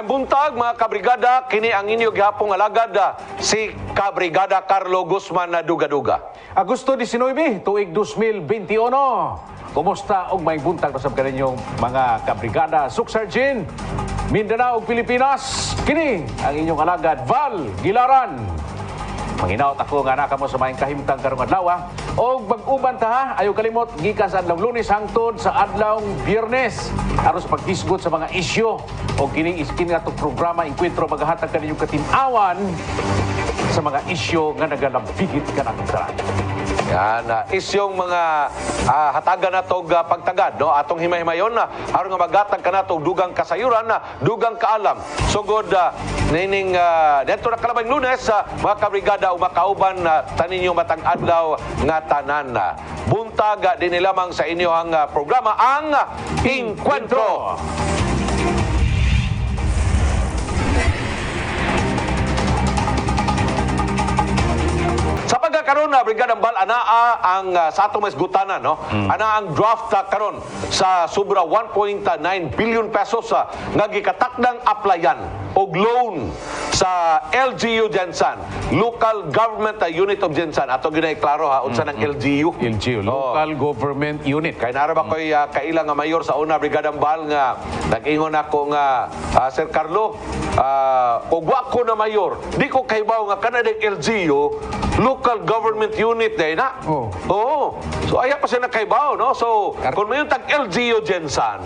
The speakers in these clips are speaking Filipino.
Maayong buntag mga kabrigada, kini ang inyo gihapong alagad si Kabrigada Carlo Guzman na duga-duga. Agosto 19, tuig 2021. Kumusta og maayong buntag sa kaninyong mga kabrigada, Suksarjin, Mindanao ug Pilipinas. Kini ang inyong alagad Val Gilaran. Manginaot ako nga naka mo sa maayong kahimtang karong adlaw. Og mag-uban ta ha, ayaw kalimot gikan sa adlaw Lunes hangtod sa adlaw Biyernes aros paghisgot sa mga isyu o kining iskin atong programa Encuentro magahatag kaninyong katin-awan sa mga isyu nga nagalambigit kanang tanan. Yan, isyong mga hatagan na tog pagtagad, no? Atong himay-himayon na, aron nga magatag ka na tog dugang kasayuran na, dugang kaalam. Sugod, nining, dito na kalabang Lunes, mga kabrigada, umakauban taninyo matang adlaw nga tanan. Buntag, din lamang sa inyo ang programa, ang Encuentro. Sa pagkakaroon na Brigadang Bal, anaa ang sa atong mas gutanan, no? Ana ang draft karon sa sobra 1.9 billion pesos nga gikatakdang applyan og loan sa LGU Jensan, Local Government Unit of Jensan. Ato ginay klaro ha, unsa ng LGU? LGU, Local Government Unit. Kay nara ba ko'y kailang nga mayor sa una Brigadang Bal nga nag-ingon ako nga Sir Carlo, kung wa ko na mayor, di ko kaybaw nga kanadang LGU, Local Government Unit day na. Oo. So aya pa siya nakaibaw, no? So kung mayon tag LGU Jensan,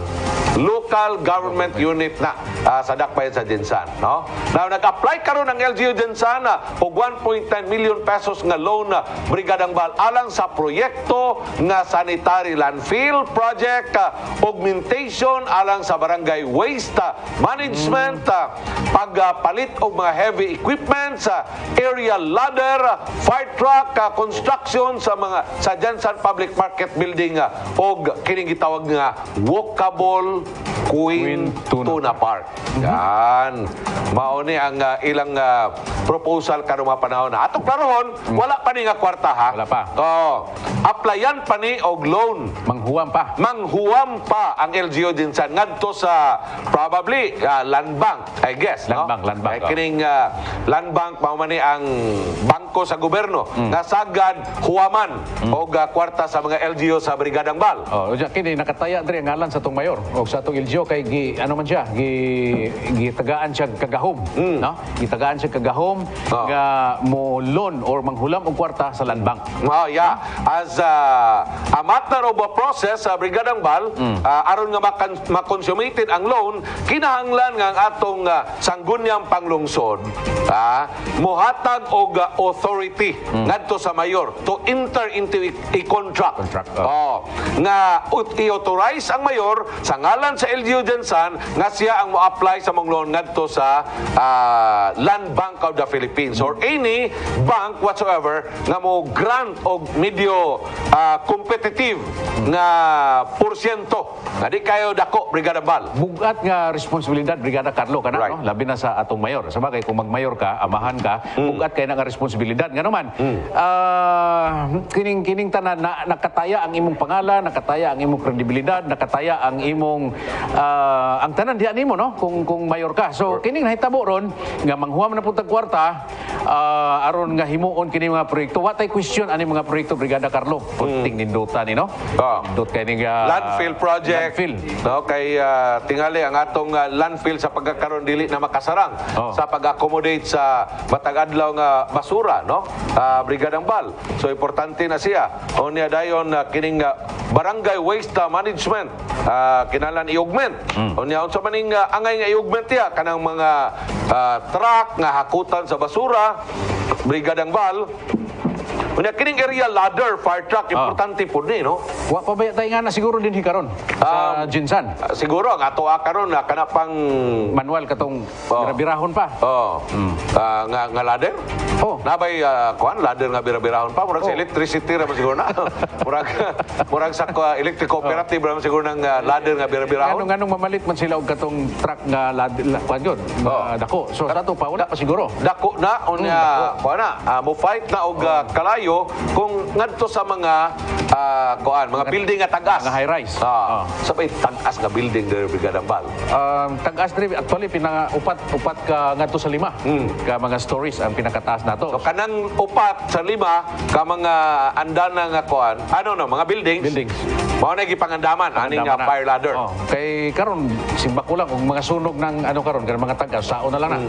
Local Government Unit na sa dakbayan sa Jensan, no? Now nag-apply karon ng LGU Jensan og 1.9 million pesos nga loan Brigadang Bal alang sa proyekto nga sanitary landfill project, augmentation alang sa barangay waste management, pagpalit og mga heavy equipment, aerial ladder, fire truck, construction sa mga sa Jensan Public Market Building og kining gitawag nga walkable Queen Tuna Park. Yan. Mao ni ang ilang proposal karong mga panahon na. Atong klarohon, wala pa ni nga kwarta ha. Wala pa. Applyan pa ni og loan. Manghuam pa. Manghuam pa ang LGU Jensan ngadto sa probably land bank, I guess, no? Land bank. Kining land bank mao man ni ang bangko sa gobyerno nga sagad huwaman og kwarta sa mga LGU sa Brigadang Bal. Kini nakataya diri ang ngalan sa tong mayor o sa tong LGU kay ano man siya, gitagaan siya kagahom, no? Gitagaan siya kagahom nga mo loan or manghulam og kwarta sa land bank. Yeah. As a matter of a process sa Brigadang Bal, aron nga makonsumated ang loan, kinahanglan nga ang atong sangguniang panglungsod mohatag og authority ngadto sa mayor to enter into a contract. Nga i-authorize ang mayor sa ngalan sa LGU Jensan nga siya ang mo-apply sa mong loan ngadto sa Land Bank of the Philippines or any bank whatsoever nga mo grant og medyo competitive nga porsyento nga di kayo dako Brigada Bal. Bugat nga responsibilidad Brigada Carlo kana, Right. no? Labi na sa atong mayor. Sabagay kung magmayor ka, amahan ka, bugat kay nga responsibilidad nga naman. Kining tanan na nakataya ang imong pangalan, nakataya ang imong kredibilidad, nakataya ang imong ang tanan diha nimo, no? Kung mayor ka. So kining nahitabo ron nga manghuam na puntag kwarta aron nga himuon kini mga proyekto. What I question ani mga proyekto Brigada Carlo? Kunting nindutan ni, no? Nindut kay ning landfill project. Landfill. No, kay tingali ang atong landfill sa pagkakaroon dili na makasarang sa pag-accommodate sa matag adlaw nga basura, no? Brigadang Bal. So importante na siya. Unya dayon kining barangay waste management kinahanglan i-augment. Unya unsa maning angay nga i-augment ya kanang mga truck nga hakutan sa basura Brigadang Bal. Unya kining area ladder fire truck importante pud ni, no? Wa pa ba tayo nga na siguro din hikaron sa Jinsan. Siguro ang ato karon na kana pang Manual katong birahon pa. nga ladder. Oh. Nabay kuan ladder nga bira-birahon pa murag sa electricity ra man siguro na. murag sa electric cooperative ra man siguro ng ladder nga bira-birahon. Anong mamalit man sila og katong truck nga kuan yun, dako. So sa to pa wala pa siguro. Dako na unya kuan na mo fight na og kalayo kung ngadto sa mga mga building nga tagas. Mga high rise. Sabay tagas nga building diri Brigada Ambal. Tagas diri actually upat ka ngadto sa 5 ka mga stories ang pinakataas nato. So kanang upat sa 5 ka mga andana nga kuan, mga buildings. Mao na gipangandaman ani nga fire ladder. Kay karon simba ko lang og mga sunog ng karon kanang mga tagas sao na lang na.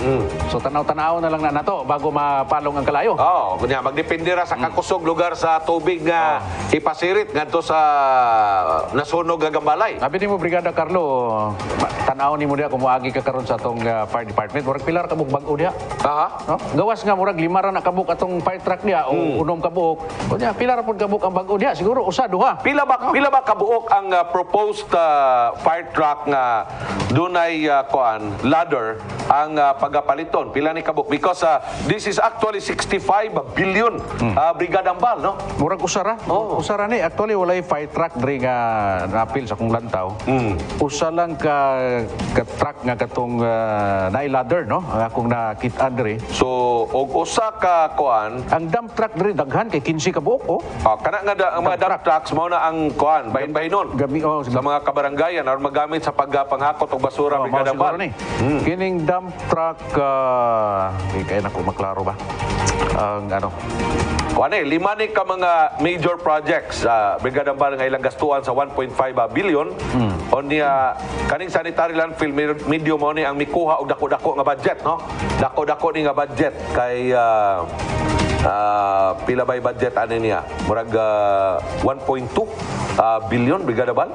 So tanaw-tanaw na lang na nato bago mapalong ang kalayo. Kunya magdepende ra sa kakusog lugar sa tubig nga ipasirit ngadto sa nasunog nga gambalay. Sabi nimo Brigada Carlo, tanaw nimo diha kung moagi ka karon sa atong fire department, murag pilar ka bug bag-o diha. No? Gawas nga murag 5 ra na kabuk atong fire truck diha o unom kabuk. Kunya pilar pud kabuk ang bag-o diha, siguro usa duha. Pila ba kabuok ang proposed fire truck nga dunay ladder ang pagapaliton? Pila ni kabuk? Because this is actually 65 billion Brigada Ambal, no? Murag usara. Usara ni actually walay fire truck diri nga napil sa kong lantaw. Usa lang ka truck nga katong naay ladder, no? Ang akong nakit-an diri. So og usa ka ang dump truck diri daghan kay 15 ka buok. Kana nga mga dump trucks mao na ang bahin-bahinon sa mga kabarangayan or magamit sa pagpanghakot og basura Brigada Ambal. Kining dump truck kay nako maklaro ba? Ang lima ni ka mga major projects Brigada Ambal nga ilang gastuan sa 1.5 billion. Onya kaning sanitary landfill medium mo ni ang mikuha og dako-dako nga budget, no? Dako-dako ni nga budget kay pila bay budget ani niya? Murag 1.2 billion Brigada Ambal.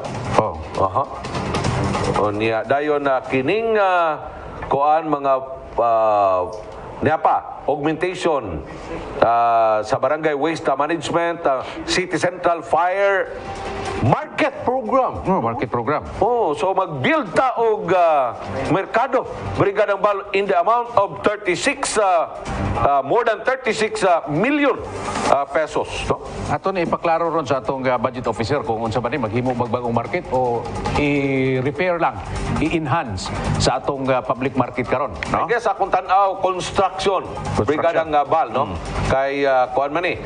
Onya dayon kining mga augmentation sa barangay waste management, City Central Fire Market Program. Market program. So mag-build ta og merkado Brigada Ambal in the amount of more than 36 million pesos, no? Ato ni ipaklaro ron sa atong budget officer kung unsa ba ni maghimo magbagong market o i-repair lang, i-enhance sa atong public market karon, no? I guess akong tan-aw construction Brigada Ambal, no? Kay kuan man ni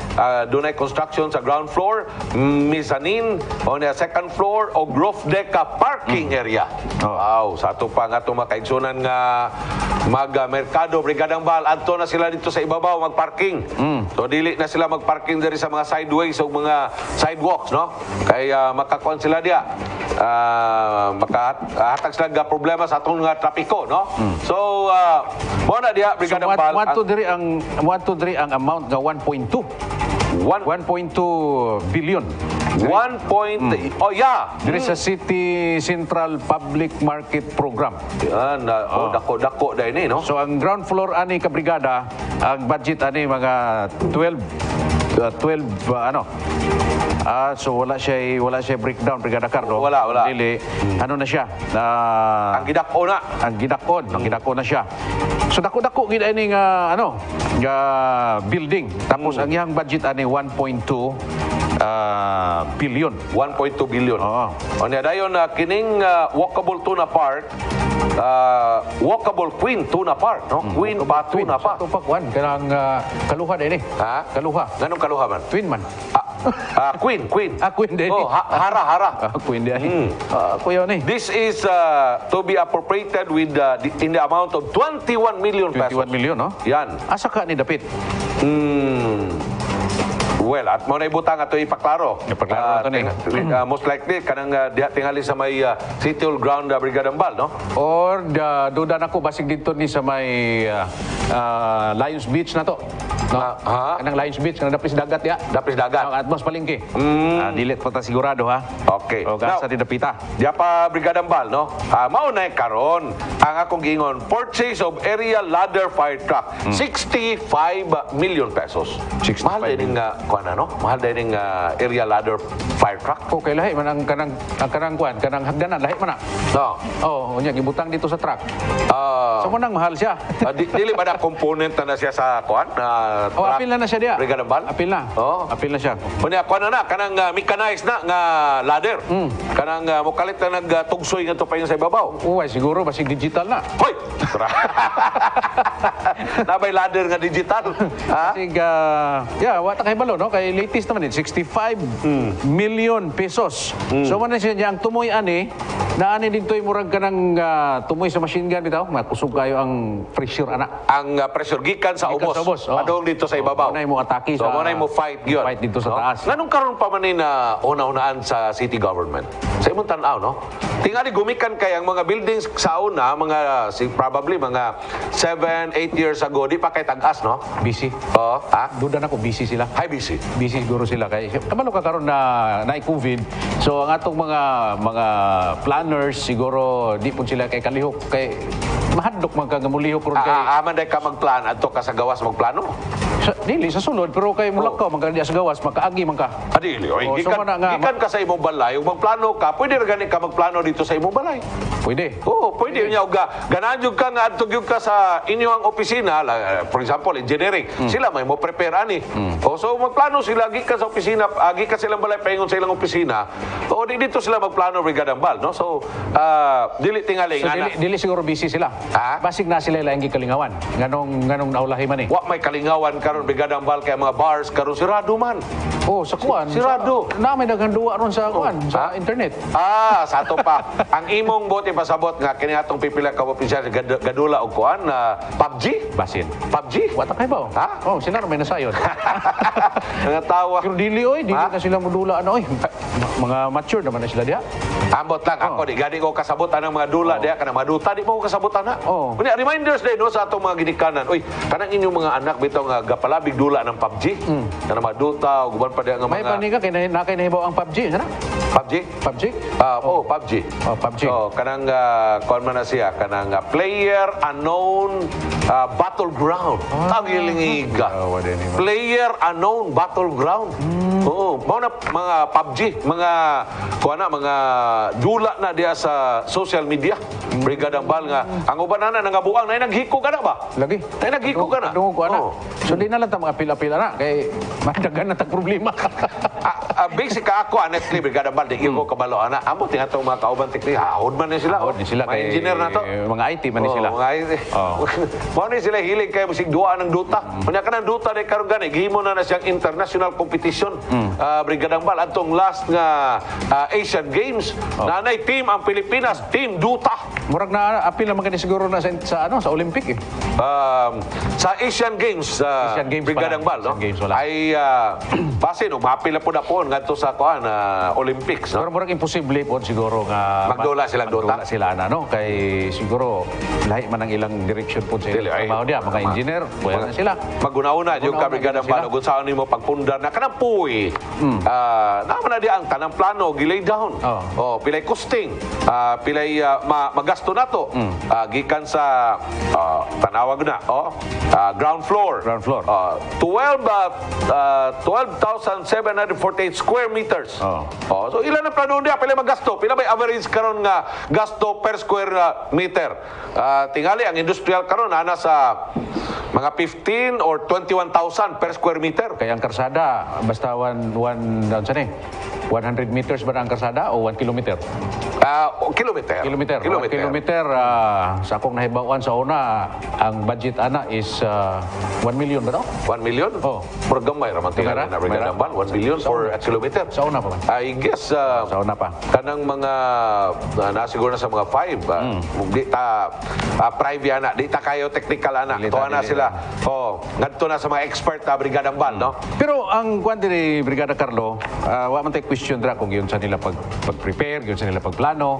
dunay construction sa ground floor, mezzanine on the second floor o roof deck parking area. Sa ato pa nga itong makaigsunan nga mag-merkado Brigada Ambal, adto na sila dito sa ibabaw magparking. So dili na sila magparking diri sa mga sideways o mga sidewalks, no? Kay makakuan sila diya. Makahatag sila nga problema sa atong nga trapiko, no? So mo na diya Brigada Ambal. Muadto diri ang amount nga 1.2 billion. Diri sa City Central Public Market Program. Yan, dako-dako dahil ni, no? So ang ground floor ani ka brigada, ang budget ani mga 12 so wala siya breakdown Brigada Carlo. Wala. Dili na siya. Ang gidakon na siya. So dako-dako gid ani nga building. Tapos ang iyang budget ani 1.2 billion. 1.2 billion. Onya dayon kining walkable tuna park, walkable Queen Tuna Park, no? Queen pa Tuna Park. Ito pa kuan kanang kaluha din Kaluha. Nganong kaluha man? Twin man. Queen. Queen din. Hara. Queen din. Kuya ni. This is to be appropriated with in the amount of 21 million pesos. 21 million, no? Yan. Asa ka ni dapit? Well, at mo na ibutang ato ipaklaro. Ipaklaro ito ni. Most likely, kanang diha tingali sa may City Hall Ground Brigada Ambal, no? Or duda na ko basig dito ni sa may Lions Beach na to. No? Kanang Lions Beach, kanang dapis dagat ya. Dapis dagat. At mas palingki. Dilit pa ta sigurado ha. Okay. O gasa di dapita. Diya pa Brigada Ambal, no? Maunay karon ang akong gingon, purchase of area ladder fire truck, 65 million pesos. 65 Mahal din nga mahal din area ladder fire truck. Okay, lahi man ang kanang hagdanan, lahi man na. Unya gibutang dito sa truck. So mo nang mahal siya. Dili ba na component na siya sa apil na siya diya. Brigada Bal? Apil na. Oh. Apil na siya. Kunya kuan na kanang mechanized na nga ladder. Kanang mukalit na nagtugsoy nga to pa yung sa ibabaw. Uy, siguro basig digital na. Hoy! Nabay ladder nga digital. Ha? Basig, wata kay balo, no? Kay latest naman din, 65 million pesos. So, man na siya niya, ang tumoy ani, na ani din to'y murag ka ng tumoy sa machine gun, bitaw, makusog kayo ang pressure, anak. Ang pressure gikan sa Gikan ubos. sa ubos, oh. Padung dito sa ibabaw. Muna mo atake So, sa... muna mo fight yun. Fight dito sa taas. Nganong karon pa man ni na una-unaan sa city government? Sa imong tanaw, no? Tingali gumikan kay ang mga buildings sa una, probably mga 7-8 years ago, di pa kay tag-as, no? Busy. Oo. Ha? Duda na ko, busy sila. Hi, busy. Busy siguro sila kay kabalo ka karon na COVID. So ang atong mga planners siguro di pun sila kay kalihok kay mahadlok man ka gamulihok ron kay Aman day ka magplan adto ka sa gawas magplano. dili sa sulod pero kay mulakaw man ka diya sa gawas makaagi man ka. Adili, oy, Oh, so gikan, mana nga, gikan ka sa imong balay, ug magplano ka, pwede ra gani ka magplano dito sa imong balay. Pwede. Oo, pwede niya uga. Ganahan jud ka nga adto gyud ka sa inyong opisina, for example, engineering. Sila may mo prepare ani. O so magplano sila gikan sa opisina, gikan silang balay paingon sa ilang opisina. O di dito sila magplano Brigada Bal, no? So dili tingali So nga dili siguro busy sila. Ha? Basig na sila lang gikalingawan. Nganong naulahi man eh. wa may kalingawan karon Brigada Bal kay mga bars karon sirado man. Oh, sa kuan. Sirado. Na may daghang duwa ron sa kuan, sa internet. Sa ato pa. Ang imong bote pasabot nga kini atong pipila ka opisyal gadula og kuan PUBG. Basin. PUBG. Wata kay ba? Ha? Oh, sila na may nasayon. Nga tawa. Pero dili oy, dili Ha? na sila modula ano oy. Mga mature naman na sila diha. Ambot lang ako di gani ko kasabot ang mga dula diha kanang mga duta di mo ko kasabot ana. Oh. Kunya reminders din no sa atong mga ginikanan. Uy, kanang inyong mga anak bitaw nga gapalabig dula ng PUBG. Kanang mga duta ug uban pa diha nga May mga panika kay nahibaw ang PUBG, sana? PUBG. PUBG? PUBG. Oh, PUBG. Kanang kuan man na siya kanang player unknown battleground. Ang ilingiga. Wa din ni. Player unknown battleground. Oo, mao na mga PUBG, mga kuan na mga dula na diya sa social media. Brigada Bal nga ang uban na nangabuang na naghiko ka na ba? Lagi. Nay naghiko ka na. Dungo ko ana. Oo. So di na lang ta mga pila-pila na kay madagan na tag problema. Basic ka ako honestly Brigada Bal di ko kabalo ana. Amo tinga tong mga kauban teknik haod man ni sila. Haod ni sila Mga kay engineer na to. mga IT man ni sila. Mga IT. Mao ni sila hilig kay musig duwa ng duta. Kunya ka ng duta di karon gani gihimo na siyang international competition. Brigada Bal atong last nga Asian Games. Nanay team ang Pilipinas, team duta. Murag na apil naman kani siguro na sa Olympic eh. Sa Asian Games, Asian Games Brigada pala. Bal, no? Asian Games wala. Ay base no mapila po na po ngadto sa kuan Olympics, no? Pero murag imposible po siguro nga Magdula silang duta. magdula sila na no kay siguro lahi man ang ilang direction po sa Dili, ay, trabaho diya mga engineer pwede na sila. Maguna-una yung Maguna-una Brigada sila. Bal kung saan nimo pagpundar na kanang puwi. Naman na di ang tanang plano gilay down. Pilay costing, pilay magasto nato. Gikan sa tanawag na, ground floor. Ground floor. 12,748 square meters. So ilan ang plano niya? Pila magasto? Pila may average karon nga gasto per square meter? Tingali ang industrial karon ana sa mga 15 or 21,000 per square meter. Kaya ang karsada basta 100 meters ba ang karsada o 1 kilometer? Kilometer. Kilometer. Sa akong nahibawan sa una, ang budget ana is 1 million ba daw? 1 million? Oh. Pero gamay raman tingali Mayra? na Brigada Bal. 1 million for a kilometer. Sa una pa man. I guess Sa una pa. kanang mga nasiguro na sa mga 5 di ta private ana di ta kayo technical ana Dili to ta, ana dili sila ngadto na sa mga expert ta Brigada Bal, no? Pero ang kwan ni Brigada Carlo, wa man tay question dra kung yun sa nila pag-prepare, yun sa nila pagplano.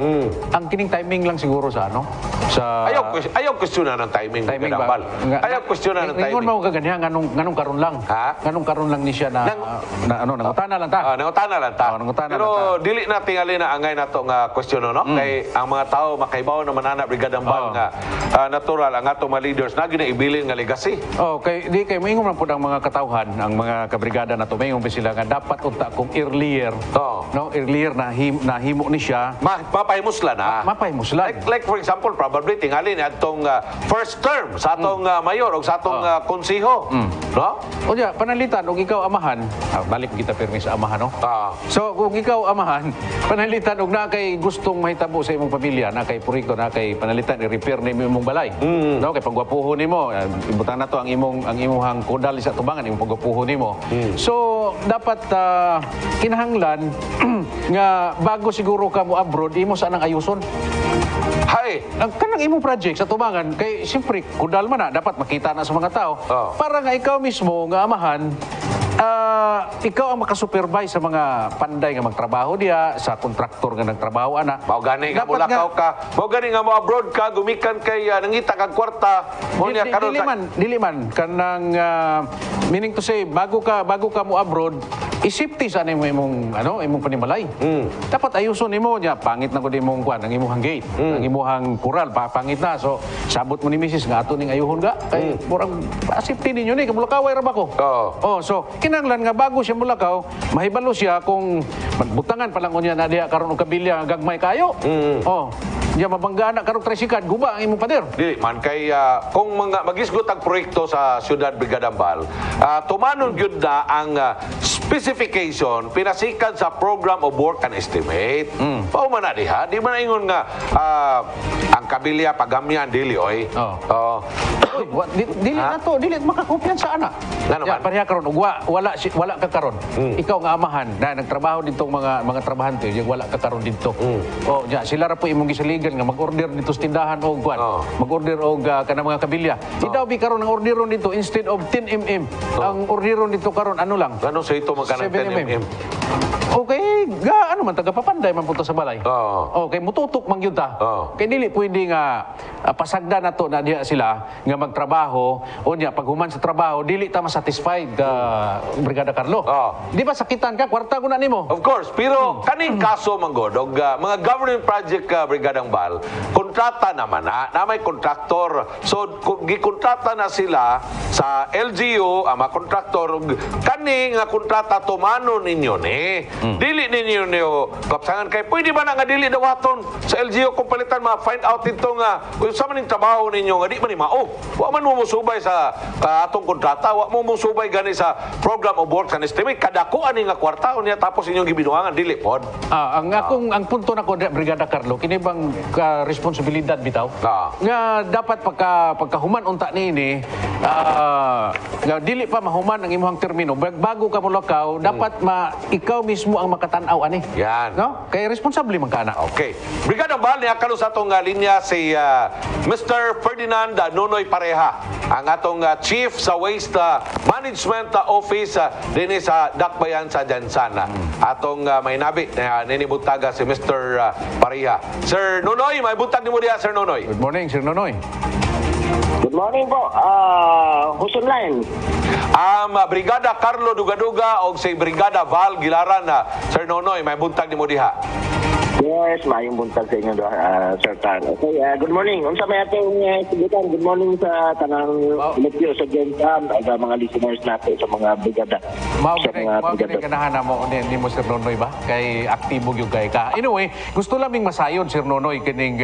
Ang kining timing lang siguro sa ano? Sa ayaw questionan ng timing Brigada Bal. Ayaw questionan ng Ingon timing. mo kaganiya nganong karon lang. Ha? Nganong karon lang ni siya na nangutana lang ta. Nangutana lang ta. Nangutana Pero lang dili na tingali na angay nato nga question no? Kay ang mga tao makaibaw naman ana Brigada Bal nga natural ang ato mga leaders na gyud ibilin nga legacy. Kay di kay moingon man pud ang mga katawhan, ang mga kabrigada na tumingon pa sila nga dapat unta kung earlier. Oo. No, earlier na himo ni siya. mapahimuslan na. Mapahimuslan. Like for example, probably tingali ni atong first term sa atong mayor o sa atong konsiho. No? O diya, panalitan, kung ikaw amahan, balik kita pirmi sa amahan, no? So, kung ikaw amahan, panalitan, kung na kay gustong mahitabo sa imong pamilya, na kay puriko, na kay panalitan, i-repair na imong balay. No? Kay pagwapuhon nimo, ibutan na to ang imong kodal sa tubangan, imong pagwapuhon nimo. So, dapat kinahanglan nga bago siguro ka mo abroad, imo sa nang ayuson. Hay! Ang kanang imong project sa tubangan, kay siyempre, kudal man na, dapat makita na sa mga tao. Para nga ikaw mismo, nga amahan, ikaw ang makasupervise sa mga panday nga magtrabaho diya, sa kontraktor nga nagtrabaho, ana. Mao gani nga mulakaw ka. Mao gani nga mo abroad ka, gumikan kay nangita kag kwarta. Mo niya karon dili man kanang meaning to say bago ka mo abroad, isipti sa imong imong panimalay. Dapat ayuson nimo niya, pangit na gud imong kuan, ang imong gate, ang imong kural pangit na. So sabot mo ni Mrs. nga ato ning ayuhon ga kay murang asipti ninyo ni kamulakaway ra ba ko. So kinahanglan nga bago siya mulakaw, mahibalo siya kung magbutangan pa lang unya na diya karon og kabilya gagmay kayo. Diya mabangga na karong tricycle, guba ang imong pader. Dili man kay kung magisgot ang proyekto sa Ciudad Brigadambal, tumanon gyud na ang specification pinasikan sa Program of Work and Estimate. Pao man na diha, di man ingon nga ang kabilya pagamyan dili oy. Dili na to, dili makakopyan sa ana. Naman. Pareha karon wala ka karon. Ikaw nga amahan na nagtrabaho dito mga trabahante, yung wala ka karon dito. Ja sila ra po imong gisaligan nga mag-order dito sa tindahan og kuan. Mag-order og kanang mga kabilya. Idaw bi karon ang orderon dito instead of 10 mm. Ang orderon dito karon ano lang? Ano sa ito magkanang 10 mm? Okay, ano man taga papanday man punta sa balay. Okay, mututok man gyud ta. Kay dili pwede nga pasagda na to na diha sila nga magtrabaho unya pag human sa trabaho dili ta ma-satisfied Brigada Carlo. Di ba sakitan ka kwarta ko na nimo? Of course, pero kaning kaso manggod og mga government project Brigadang Bal, kontrata naman na may kontraktor. So gikontrata na sila sa LGU ang mga kontraktor kani nga kontrata tumano ninyo ni. Dili ninyo niyo kapsangan kay pwede ba na nga dili dawaton sa LGU kung palitan ma-find out ito nga kung sa maning trabaho ninyo nga di man ni mao. Wa man mo musubay sa atong kontrata, wa mo musubay gani sa Program of Work and Estimate kadako ani nga kwarta niya tapos inyong gibinuangan dili pod. Ang punto nako Brigada Carlo kini bang responsibilidad bitaw nga dapat pagkahuman unta niini nga dili pa mahuman ang imong termino bago ka mulakaw dapat ikaw mismo ang makatan-aw ani. Yan. No? Kay responsable man ka na. Okay. Brigada Bal niya kanu sa atong linya si Mr. Ferdinand Nonoy Pareha, ang atong chief sa Waste Management Office dinhi sa Dakbayan sa Jansana. Atong may nabi ninibutaga si Mr. Pareha. Sir Nonoy, may buntag nimo diha Sir Nonoy. Good morning, Sir Nonoy. Good morning po. Who's online? Brigada Carlo Dugaduga o si Brigada Val Gilaran Sir Nonoy, may buntag nimo diha. Yes, mayong buntag sa inyo, Sir Tan. Okay, good morning. Unsa may atong sibutan? Good morning sa tanang Lupyo sa Gensan at mga listeners natin sa mga brigada. Mao gani ganahan mo ni mo Sir Nonoy ba? Kay aktibo gyud kay ka. Anyway, gusto laming masayon Sir Nonoy kining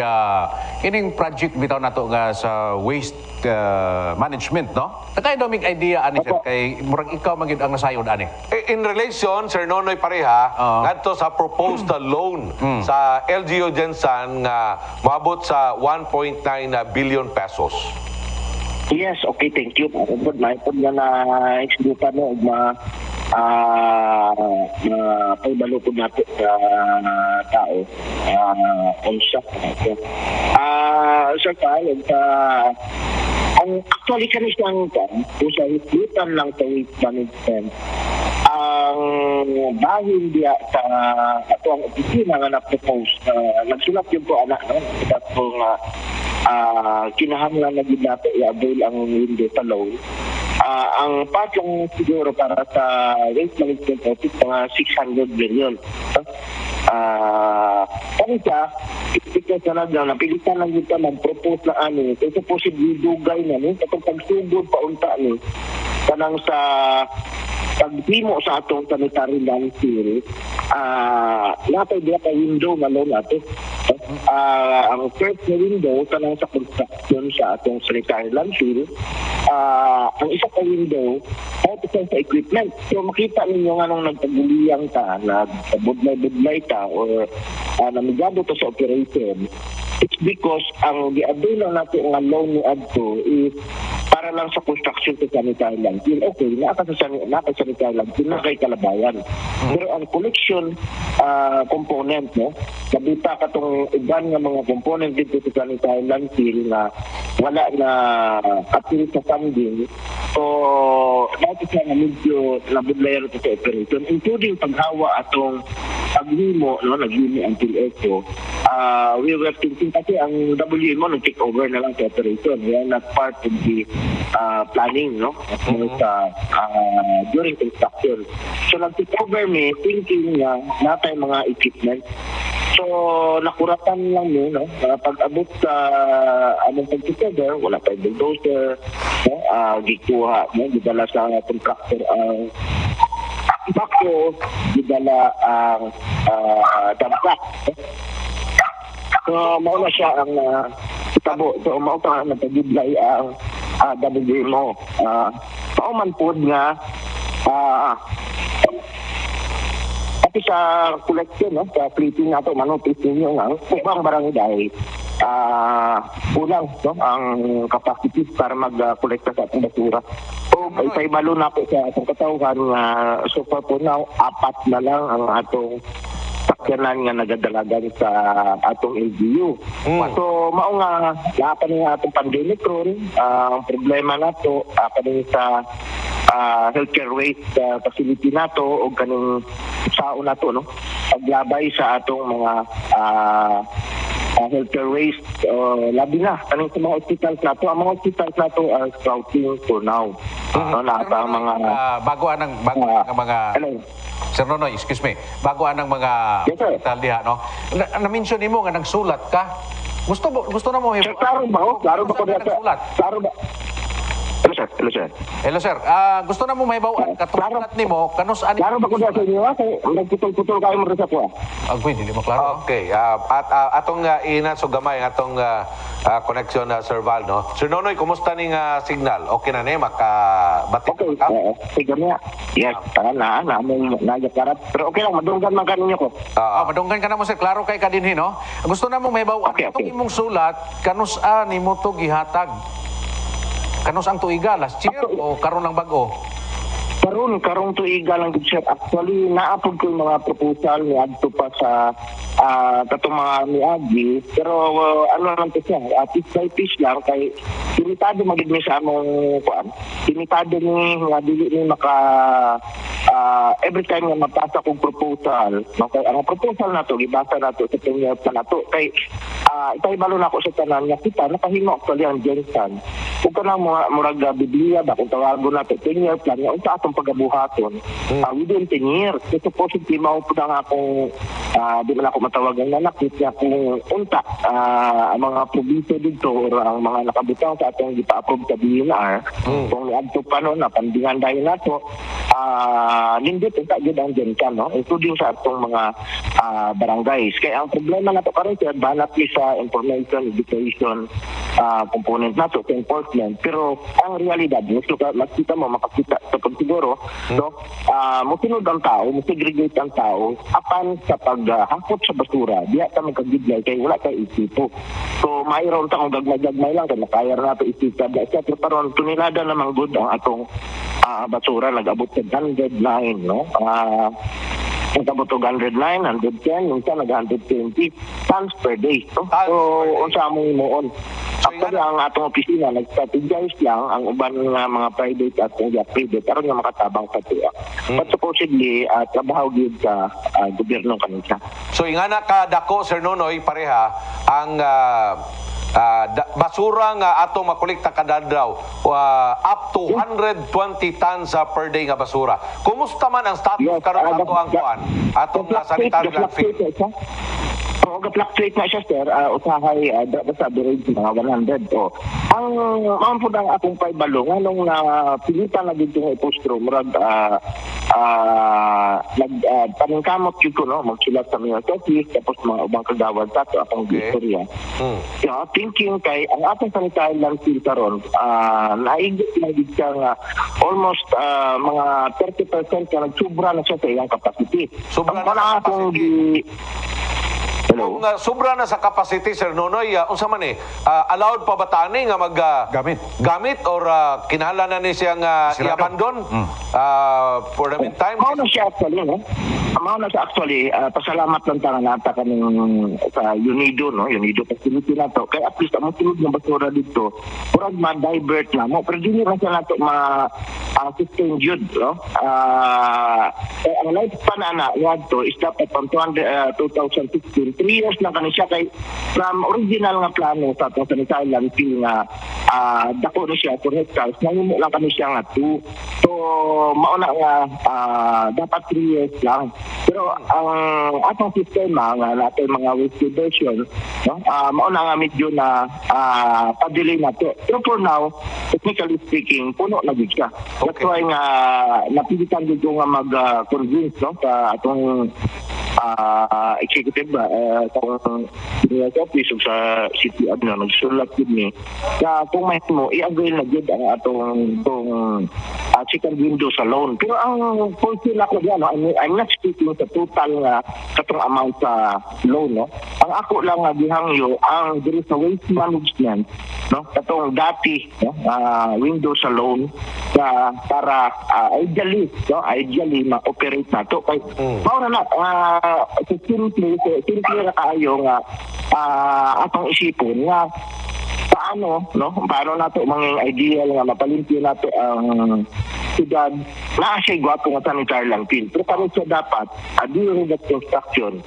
project bitaw nato nga sa waste management, no? Takay daw mig idea ani sir kay murag ikaw magid ang nasayod ani. In relation Sir Nonoy Pareha ngadto sa proposed loan sa LGU Gensan nga moabot sa 1.9 billion pesos. Yes, okay, thank you. Good night. Pag na explica mo, paibalo po natin sa tao. Sir Kyle, actually kami siyang kung sa hiklutan lang sa waste management, ang bahin diya sa ato ang opisina nga na-propose, nagsulat yun po anak, no? Ito pong kinahanglan na ginato i-avail ang window sa loan. Ang patong siguro para sa waste management office mga 600 million. Kaya siya, ito talaga, napilitan lang dito mag-propose na ito posible dugay na itong pagsugod paunta kanang sa paghimo sa atong sanitary landfill, napay diya ka window nga loan natin. Ang first na window kanang sa construction sa atong sanitary landfill, ang isa ka window ay sa equipment. So makita ninyo nga nung nagpaguliyang ka, nagbudlay-budlay ka or namigado to sa operation, it's because ang giadto lang natin nga loan ni adto is para lang sa construction sa sanitary landfill. Okay, naka sa sanitary landfill na kay kalabayan. Pero ang collection component, no, nabita ka tong iban nga mga component dito sa sanitary landfill na wala na appeal sa funding. So, dati siya na medyo nabudlayan ito sa operation, including paghawa atong paghimo, no, naghimo until echo. We were thinking kasi ang WMO nag-take over na lang sa operation. Yan na part of the planning, no? During construction. So, nag-take over me thinking na natay mga equipment. So, nakuratan lang yun, no? Pag-abot sa among pag-together, wala tayong bulldozer, no? Gikuha, no? Gidala sa contractor ang bako, gidala ang dampak. So, mauna siya ang tabo. So, mauna na pag-giblay ang WMO. Pauman po nga pati sa collection, no? Sa fleeting nato, manotis ninyo nga, ubang barangay, ulang, no? Ang capacity para mag-collect sa atong basura. So, kay malo na po sa atong katawhan nga, so far po now, 4 na lang ang atong sakyanan nga nagadalagan sa atong LGU. So, mao nga, lapan nga atong pandemic ron, ang problema nato, kaning sa healthcare waste facility nato o kaning sao nato, no, paglabay sa atong mga healthcare waste, labi na kaning sa mga hospitals nato. Ang mga hospitals nato are sprouting for now. Lahat ang mga bago ang mga Sir Nonoy, excuse me. Bago ang mga Yes, sir. hospital diha, no. Na-mention nimo nga nagsulat ka. Gusto na mo Sir, klaro ba? Klaro ba ko dito? nagsulat? Klaro ba? Hello, sir. Hello, sir. Hello sir. Gusto na mo mahibaw katulad nimo kanus ani. Klaro ba ko dito sa inyo? Nagputol-putol kayo mo rin sa kuha. Agway dili mo klaro. Okay, atong ina so gamay atong connection na Sir Val, no. Sir Nonoy, kumusta ning signal? Okay na ni makabati Okay, ka? sige niya. Yes, na mo nagyakarat. Pero okay lang, madunggan man kaninyo ko. Madunggan ka na mo sir, klaro kay kadinhi, no. Gusto na mo mahibaw Okay, itong okay. imong sulat kanus nimo to gihatag. Kanus ang tuiga last year o karon lang bag-o? Karong tuiga lang gid sir. Actually, naapod ko yung mga proposal ni adto pa sa katong mga miagi. Pero ano lang to siya, piece by piece lang kay limitado magid mi sa among kuan. Limitado ni nga dili ni maka every time nga mapasa kong proposal, okay, ang proposal nato gibasa nato sa tenure pa nato kay itay balo na ako sa tanan nga kita nakahimo actually ang Jensen. Kung kanang mga murag Biblia ba kung tawagon nato tenure plan nga unsa atong pagabuhaton within 10 years. So supposedly mao pud ang akong di man ako matawagan na nakit nga kung unta ang mga probiso dito or ang mga nakabutang sa atong gipa-approve sa DNR kung niadto pa no na pandingan dahil nato nindot unta gyud ang Jensen, no, including sa atong mga barangays. Kaya ang problema nato karon sir banat sa information education component nato sa enforcement, pero ang realidad gusto ka makita mo makakita sa pagsiguro, no, mosunod ang tao, mo-segregate ang tao apan sa paghangkot sa basura diya ta magkagidlay kay wala kay isipo. So mayroon ta kung gagmay lang kay makaya na to isipad sa pero karon tunilada namang good ang atong basura nag-abot sa 109, no. Nagabot og 109, 110, minsan nag-120 tons per day. No? So, unsa mo moon. Actually, ang atong opisina, nag-strategize lang ang uban nga mga private at hindi private aron nga makatabang sa tuwa. But supposedly, trabaho gyud sa gobyerno kanina. So ingana ka dako Sir Nonoy pareha ang basura nga atong makolekta kada adlaw up to 120 tons per day nga basura. Kumusta man ang status karon ato ang kuan? Atong sanitary landfill. Kung ga-fluctuate na siya, sir, usahay, basta average mga 100. O. Ang po ng akong paibalo, nung pilitan na dito ng ipostro, murag, paningkamot yun ko, no? Magsulat sa mga office, tapos mga ubang kagawad sa ito, akong istorya. Thinking kay, ang atong sanitary landfill karon, naigit na dito nga, almost mga 30% na nagsubra na siya sa iyang capacity. Sobra Ang na sa akong capacity. Hello? Kung sobra na sa capacity, Sir Nonoy, unsa man allowed pa ba tani nga gamit or kinahanglan na ni siyang i-abandon for the meantime? Mao na siya actually, no? Mao na siya actually, pasalamat lang tayo nata kaning sa UNIDO, no? UNIDO facility na to. Kaya at least ang tulog ng basura dito, murag ma-divert na mo. Pero dili na siya nato ma-sustain yun, no? Ang lifespan na to is dapat from 2016, 3 years na kani siya kay from original nga plano sa atong sanitary landfill nga dako na siya for hectares, nangimo lang kani siya nga 2. So mauna nga dapat 3 years lang. Pero ang atong sistema nga natin mga waste diversion, no? Mauna nga medyo na pa-delay na to. Pero for now, technically speaking, puno na gid siya. That's why nga napilitan dito nga mag-convince, no? Sa atong executive sa office o sa city admin nagsulat yun ni na kung may mo i-avail na yun ang atong second window sa loan. Pero ang fulfill ako diyan, no? I'm not speaking sa total nga katong amount sa loan, no? Ang ako lang nga gihangyo ang diri sa waste management, no? Katong dati, no? Window sa loan para ideally ma-operate na to kay mao na simple na kaayo nga atong isipon nga paano nato mga ideal nga mapalimpyo nato ang siyudad na siya gwapo nga sanitary landfill. Pero kami siya dapat during the construction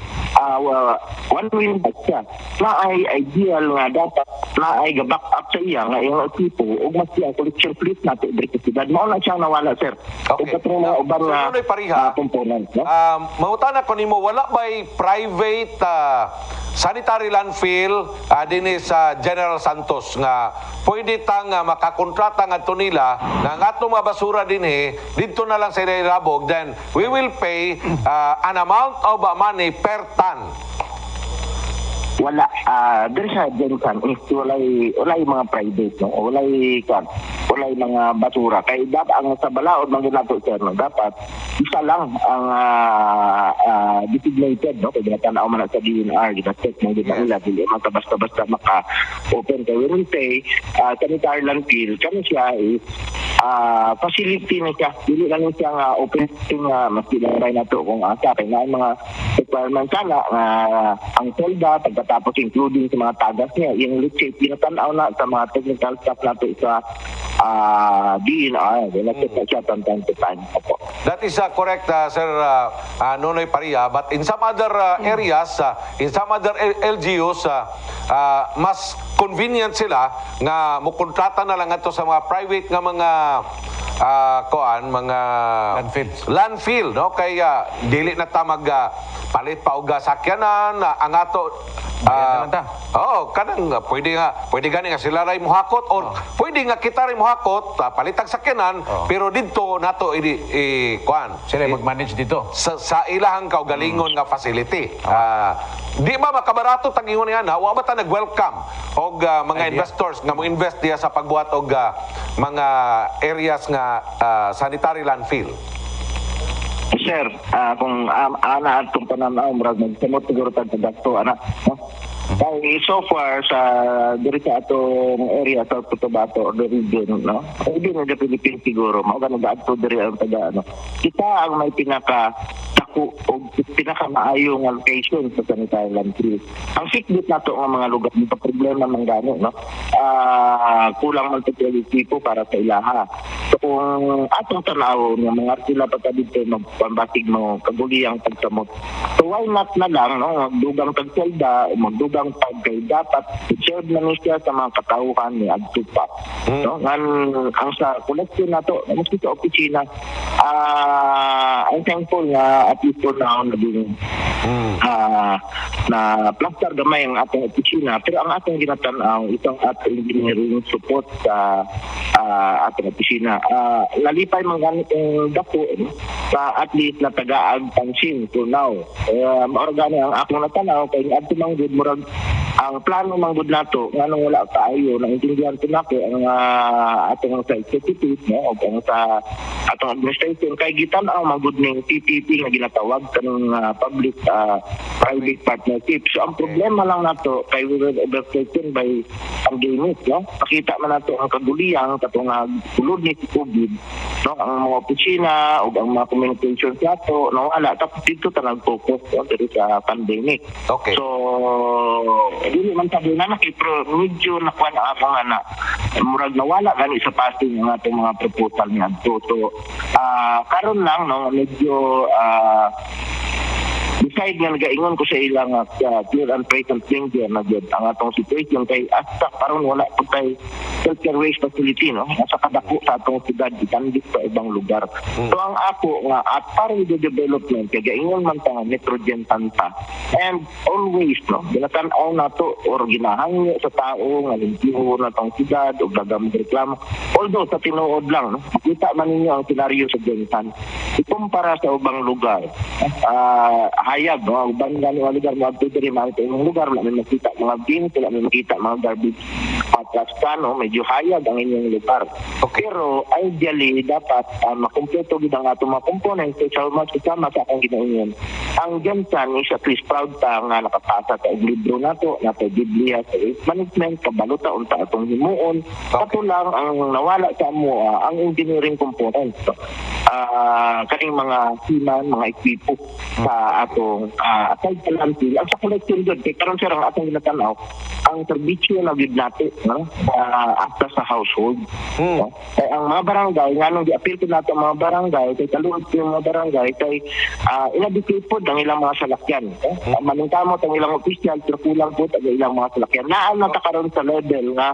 one win back siya na ay ideal nga dapat na ay back up sa iya nga yung tipo o mas siya collection fleet nato diri sa siyudad. Mao na siya nawala, sir. Okay. O katong mga ubang component, no? Mangutana ko nimo, wala ba'y private sanitary landfill dinhi sa General Santos nga pwede tang makakontrata ngadto nila nga ngatong mga basura dinhi didto na lang sa ilabog, then we will pay an amount of money per ton. Wala diri sa Jensan is walay mga private, no? walay mga basura kay dapat ang sa balaod man nato, sir, no? Dapat isa lang ang designated, no? Kaya tanaw man sa DNR gina-check mo dito nila dili man basta maka-open kay we will pay sanitary landfill kami siya is facility na siya, dili lang siya nga open maski lang nato kung asa kay na mga requirements sana ang solda tapos including sa mga tagas niya, yung let's pinatanaw na sa mga technical staff natin sa DNR. Let's siya from time to time. That is correct, Sir Nonoy Paria. But in some other areas, in some other LGUs, mas convenient sila nga mukontrata na lang ato sa mga private nga mga mga landfill, no? Kaya dili na ta palit pa og sakyanan ang ato kanang pwede gani nga sila ray mohakot or pwede nga kita ray mohakot palitag sakyanan pero didto nato sila mag-manage dito sa ilahang kaugalingon nga facility. Di ba makabarato tagingon nga wa ba ta nag-welcome og mga investors nga mo invest diya sa pagbuhat og mga areas nga sanitary landfill? Sir, kung ana atong pananaw murag magsamot siguro tag gasto ana, no? Kay so far sa diri sa atong area sa Cotabato or the region, no? Hindi na the Philippines siguro mao ganun adto diri ang taga kita ang may pinaka dako o pinaka-maayo nga location sa sanitary landfill. Ang sikbit nato nga mga lugar dito problema man gani, no? Kulang man sa tipo para sa ilaha. So kung atong tanaw nga mga sila pa dito magpambatig mo kaguliyang pagsamot. So why not na lang no magdugang tagselda o magdugang tag kay dapat i-serve na niya sa mga katauhan ni adto pa. No ngan ang sa koleksyon nato mas sa opisina ang thankful nga at ito na naging na plaster gamay ang atong opisina pero ang atong ginatan-aw itong atong engineering support sa atong opisina nalipay man ganit ang dako sa at least na tagaag pansin to now maorgani ang akong natanaw kay adto man gud murag ang plano man gud nato nganong wala kaayo na intindihan ko nako ang atong sa executive no o ang sa atong administration kay gitan-aw man gud ning PPP nga ginatawag kanang public private partnership. So ang problema lang nato kay we were overtaken by pandemic, no? Pakita man nato ang kaguliyang katong sulod ni COVID, no? Ang mga opisina o ang mga communications nato, no? Ala tapos dito ta nag-focus diri sa pandemic. Okay. So dili man sabi na pero medyo nakuha na ako nga na murag nawala gani sa passing ang atong mga proposal niya. So karon lang no medyo decide nga nagaingon ko sa ilang clear and present danger na dyan ang atong situation kay hasta karon wala po tayo healthcare waste facility no nasa kadako sa atong siyudad itandit sa ibang lugar. So ang ako nga at para with the development kay gaingon man ta nitrogen tanta and always no ginatan-aw nato or ginahangyo sa tao nga limpyo na tong siyudad o gagamit reklamo although sa tinuod lang no kita man ninyo ang senaryo sa Jensan ikumpara sa ubang lugar hayag, no? Uban nga mga lugar, mga pwede mga imong lugar, wala may makita mga bin, wala may makita mga garbage plastan, no? Medyo hayag ang inyong lugar. Okay. Pero ideally, dapat makumpleto gid ang atong mga components sa sama sa akong ginaingon. Ang Jensan is at least proud ta nga nakapasa sa libro nato, nato Biblia sa waste management, kabaluta unta atong himuon. Kato lang ang nawala sa mo ang engineering components. Kaning mga siman, mga equipo sa atong aside sa landfill ang sa collection doon kay karon sir ang atong ginatanaw ang serbisyo na gid nato no after sa household no? Kay ang mga barangay nganong gi-appeal ko nato ang mga barangay kay kaluod yung mga barangay kay inadicate pod ang ilang mga salakyan maningkamot ang ilang opisyal pero kulang pod ang ilang mga salakyan naa na ta karon sa level nga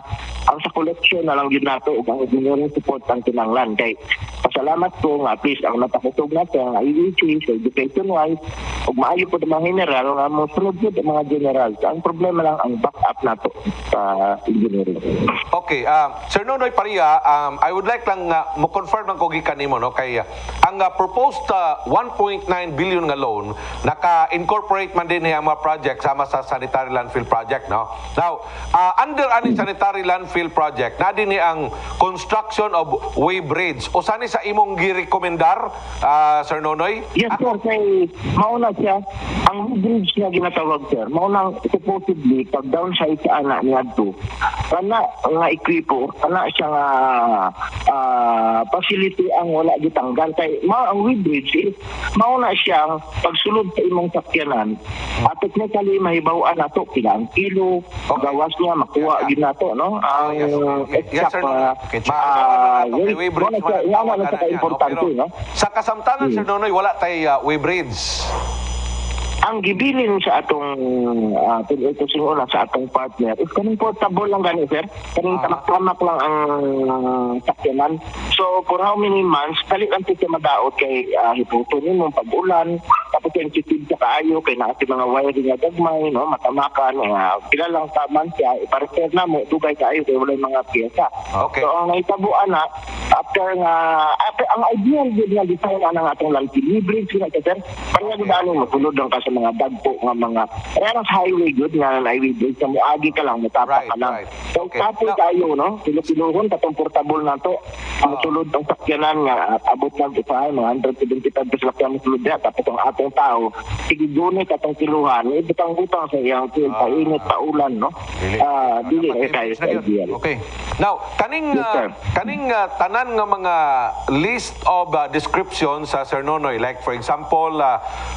ang sa collection na lang gid nato ug ang engineering support ang kinahanglan kay pasalamat ko nga at least ang napakusog nato ang IEC sa education wise ug maayo po mga general nga mo sunod po mga general ang problema lang ang backup nato sa engineering. Okay, Sir Nonoy Paria, I would like lang mo confirm ng kogikan nimo no kay ang proposed 1.9 billion nga loan naka-incorporate man din ang mga project sama sa sanitary landfill project no. Now, under ani sanitary landfill project na din ang construction of way bridge o sani sa imong gi-rekomendar Sir Nonoy? Yes sir, kay mauna siya ang bridge na ginatawag sir mauna supposedly pag downside sa anak niya to kana nga equipo kana siya nga facility ang wala gitanggal kay mao ang way bridge mauna siyang pagsulod sa imong sakyanan at technically mahibaw-an nato pila ang kilo gawas niya makuha gid nato no ang exact way bridge sa importante no sa kasamtangan Sir Nonoy wala tay way bridge. Ang gibilin sa atong pinag-usapan sa atong partner is kaning portable lang gani sir kaning tamak-tamak lang ang sakyanan so for how many months dali lang siya madaot kay hiputunin mo pag-ulan tapos sensitive sa kaayo kay naati mga wiring nga gagmay no matamakan pila lang taman siya iparepair na mo dugay kaayo kay wala mga piyesa. Okay. So ang naitabuan na after ang ideal gid nga design ang atong landfill libre sila sir para gudano mo tulod lang sa mga dagpo nga mga parang highway good nga highway bridge sa muagi ka lang matapak ka lang. So Okay. tapos tayo no pinuhon katong portable na to ang sulod ang sakyanan nga abot ng usahay mga 175 pesos lang sulod na tapos ang atong tao sige dunay katong kiluhan ibutang-butang sa iyang painit paulan no dili kayo sa ideal. Okay. Now, kaning Yes, sir. tanan nga mga list of descriptions sa Sir Nonoy. Like for example,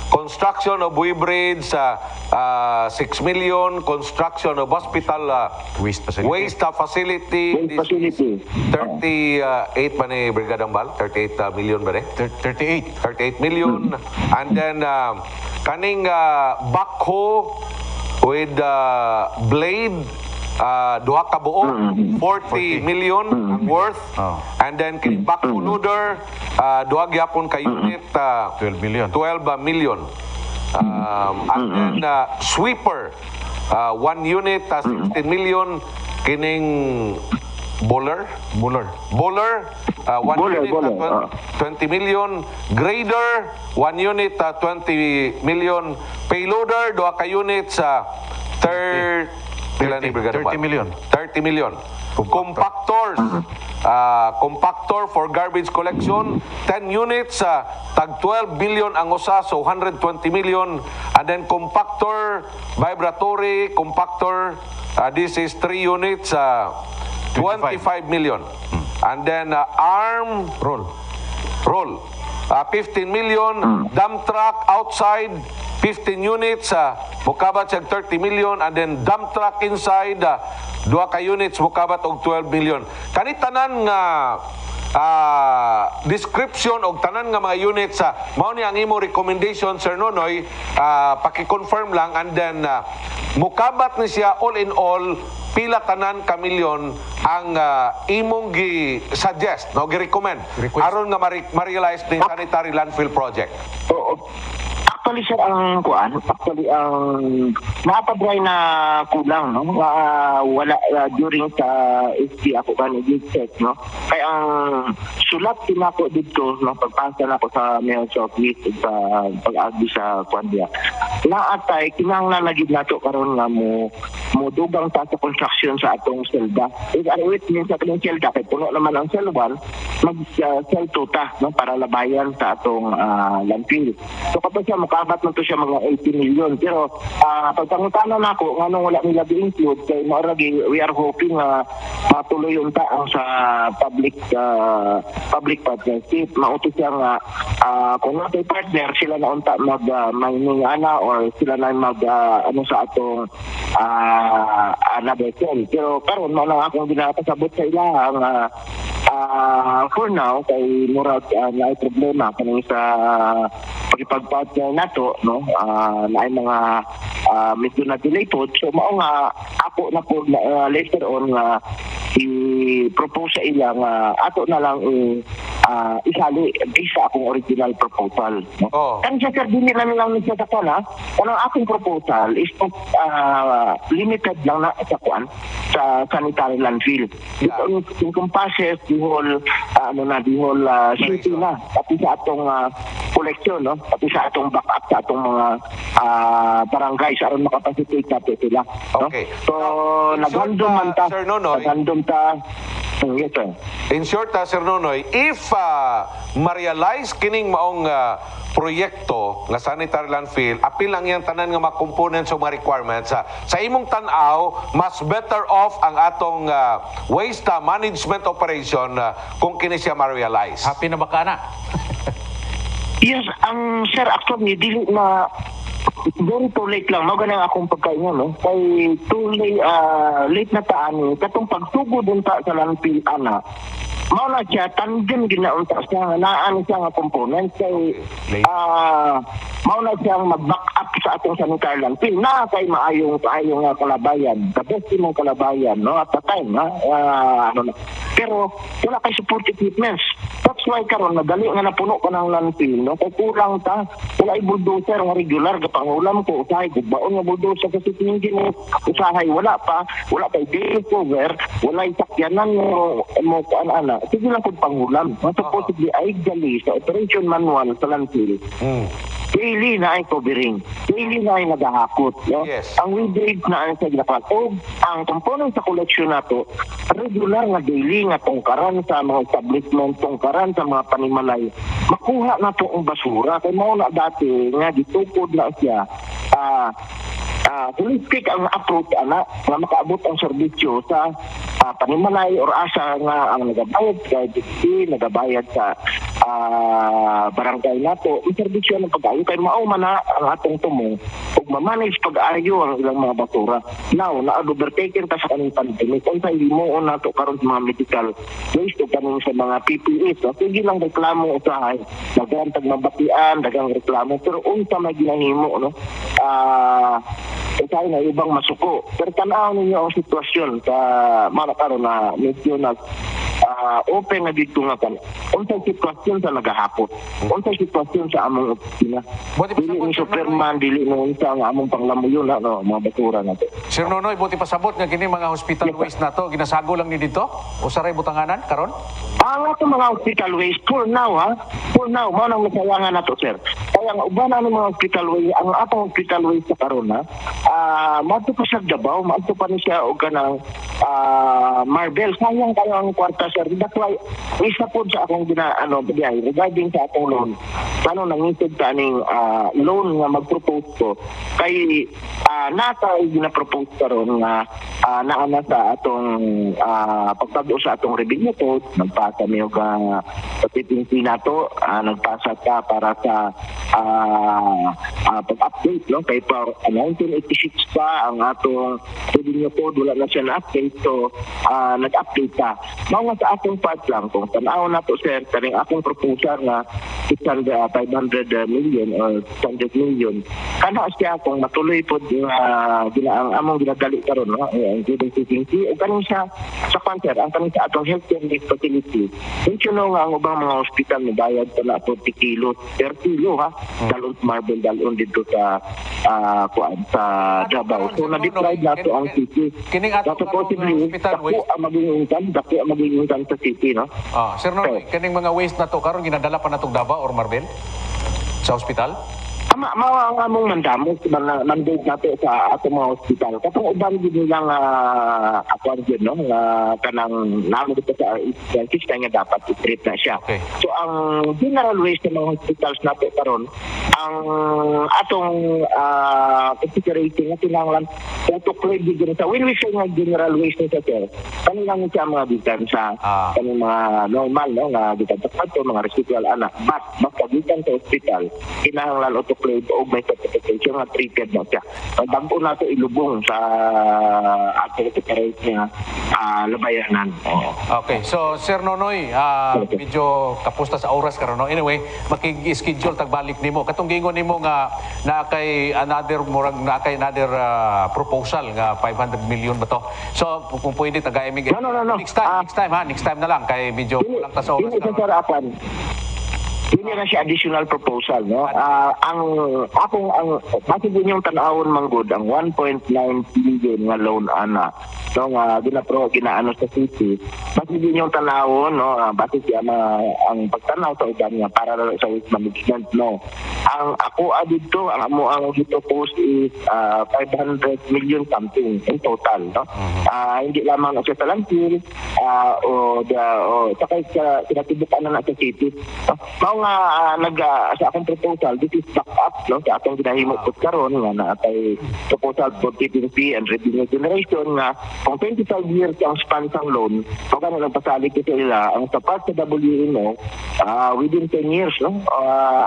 construction of Buhi Bridge, 6 million, construction of hospital Waste facility. waste facility. Waste facility. 38 ba ni Brigadang Bal? 38 million ba ni? 38. 38 million. And then, kaning backhoe with blade, duha ka buo, 40 million ang worth. Oh. And then, kining backhoe loader, duha gyapon ka unit, 12 million. 12 million. And then, sweeper, 1 unit, 16 million. Kining bowler, Muller. 1 Bowler, unit, bowler, 20 million. Grader, 1 unit, 20 million. Payloader, 2 ka units, 30 million. 30 million. Compactors, compactor for garbage collection, 10 units, tag 12 million ang usa, so 120 million. And then compactor, vibratory, compactor, this is 3 units, 25 million. And then arm Roll. 15 million. Dump truck outside, 15 units, mukabat siya 30 million. And then dump truck inside, 2 ka units, mukabat og 12 million. Kanitanan nga description og tanan nga mga units, mao ni ang imo recommendation, Sir Nonoy, paki-confirm lang. And then mukabat ni siya all in all pila tanan ka milyon ang imong gi-suggest, no, gi-recommend aron nga ma-realize ni sanitary landfill project. Oo. Actually, sir, ang napabray na kulang, no? Wala during sa ST ako kanina check, no? Kaya ang sulat din ako dito, no? Pagpasa na ako sa mail office sa pag-agi sa Kwandia. Naatay, kinanglan na gid nato karon nga mo dugang ta sa construction sa atong selda. It means sa atong selda, kay puno naman ang cell 1, mag-cell 2 ta, no? Para labayan sa atong landfill. So kapag siya makabat na to siya mga 80 million. Pero pagpangutanan nako nganong wala nila gi-include kay mauragi we are hoping matuloy yung taang sa public partnership. Mauto siya nga kung natay partner sila na unta mag-mining or sila na ano sa atong nabesel. Pero karon mo lang akong ginapasabot sa ilaha nga for now kay murag na problema kaning sa pagpagpartner nato, no, na ay mga medyo na delay po. So mao nga ako na po later on nga i-propose sa ila nga ato na lang isali sa akong original proposal, no? Oh. Kan sa sir din namin lang sa kana kanang akong proposal is limited lang na sa kuan sa sanitary landfill. Yeah. It encompasses the whole city na, pati sa atong collection, no? Pati sa atong backup sa atong mga barangay aron makapasitate natin sila, no? Okay. So naghandom man ta, Sir Nonoy. naghandom ta. Yes, sir. In short, Sir Nonoy, if ma-realize kining maong proyekto nga sanitary landfill, apil lang yung tanan nga mga components o mga requirements. Sa imong tanaw, mas better off ang atong waste management operation kung kini siya ma-realize. Happy na ba ka na? Yes, ang sir, actually, dili na very too late lang. Mga ganang akong pagkaingon, no? Kay too late, late na taan, katong pagsugod dun sa landfill, mao na siya, tandem ginaunta siya, naan siya nga component, kay mao na siyang mag-back up sa atong sanitary landfill na kay maayong kalabayan, the best mong kalabayan, no, at the time, pero wala kay support equipments. That's why karon nagali nga napuno ka ng landfill, no, kay kulang ta, wala ay bulldozer nga regular kapangulam ko, usahay baon nga bulldozer kasi tingin usahay wala pa day cover, wala ay sakyanan mo kuan sige lang kung pangulam. Supposedly ay gali sa operation manual sa landfill. Daily na ay covering. Daily na ay nagahakot. No? Yes. Ang weed na ay sa ginapan. O ang component sa collection nato, regular nga daily nga tungkaran sa mga establishment, tungkaran sa mga panimalay. Makuha na to ang basura. Kaya mao na dati nga gitukod na siya. Holistic ang approach nga makaabot ang serbisyo sa panimalay or asa nga ang nagabayad sa DP, nagabayad sa barangay nato, serbisyo ng pag-ayo kay mao man na ang atong tumo ug ma-manage pag-ayo ang ilang mga basura. Now, na-overtaken ta sa kaning pandemic. Unsa himuon nato karon sa mga medical waste o kaning sa mga PPE. So, sige lang reklamo usahay. Daghang tagmabatian, daghang reklamo. Pero unsa may ginahimo, no? Usahay na ibang masuko. Pero tanaw ninyo ang sitwasyon sa mga karon na medyo open na dito nga kan. Unsay sitwasyon sa nagahapon? Unsay sitwasyon sa among opisina? Buti pa Dili sabot, ni Sir Superman, dili no unsa nga among panglamuyon no, mga basura nato. Sir Nonoy, buti pasabot nga kini mga hospital waste na to, ginasago lang ni dito? O saray butanganan karon? Ang ato mga hospital waste for now mao nang masayangan nato sir. Kaya ang uban na mga hospital waste, ang atong hospital waste sa karon madto pa sa Davao, madto pa ni siya og kanang Marbel. Sayang kayo ang kwarta sir. That's why isa po sa akong diay regarding sa atong loan. Paano nangisod ta ning loan nga mag-propose ko kay nata gina-propose karon nga naana sa atong pagtabo sa atong revenue code, nagpasa mi og pagtitingti nato, nagpasa ka para sa pag-update no kay pa 1986 pa ang atong revenue code, wala na siya na-update, so nag-update ta. Mao nga sa atong part lang kung tanaw nato sir kaning akong proposal nga 500 million or 600 million kana siya kung matuloy pod ang among ginadali karon no including CCC o kaning sa cancer ang kaning sa atong healthcare facility. Medyo nga ang ubang mga hospital mo bayad pa na 40 kilos per kilo dalon Marbel dalon dito sa sa Davao. So na-deprive nato ang city. Kining atong possibly hospital waste. dako ang maging income sa city no. Sir Nonoy, kining mga waste na to karon ginadala pa natong Davao or Marbel sa hospital? Mao ang among mandamot mandate nato sa atong mga hospital. Katong uban gid nilang akuan gyud no nga kanang namo dito sa dentist nga dapat i-treat na siya. Okay. So ang general waste sa mga hospitals nato karon ang atong considerating nga kinahanglan autoclave gyud sa when we say nga general waste sa sir. Kanilang siya mga bitan sa kaning mga normal no nga bitan sa kwarto, mga residual anak. But basta bitan sa hospital kinahanglan autoclave o may certification nga treated na siya. Ang bago nato ilubong sa ating separate niya labayanan. Okay. So, Sir Nonoy, medyo kapusta sa oras karon no. Anyway, makig-schedule tagbalik nimo. Katong gingon nimo nga na kay another proposal nga 500 million ba to. So, kung pwede taga-imig. No. Next time na lang kay medyo kulang ta sa oras karon. Hindi na siya additional proposal no. Bakit din yung tanawon manggod ang 1.9 billion nga loan ana no nga ginaano sa city. Bakit din yung tanawon no bakit ang pagtanaw sa uban nga para sa waste management no. Ang ako dito ang propose is 500 million something in total no. Hindi lamang sa landfill sakay sa kinatibukan na sa city. Sa akong proposal, this is back up no, sa akong ginahimo po karon nga na atay proposal for PPP and revenue generation nga kung 25 years ang span sang loan, kung ano nagpasalig ko sila ang sapat sa WNO within 10 years no,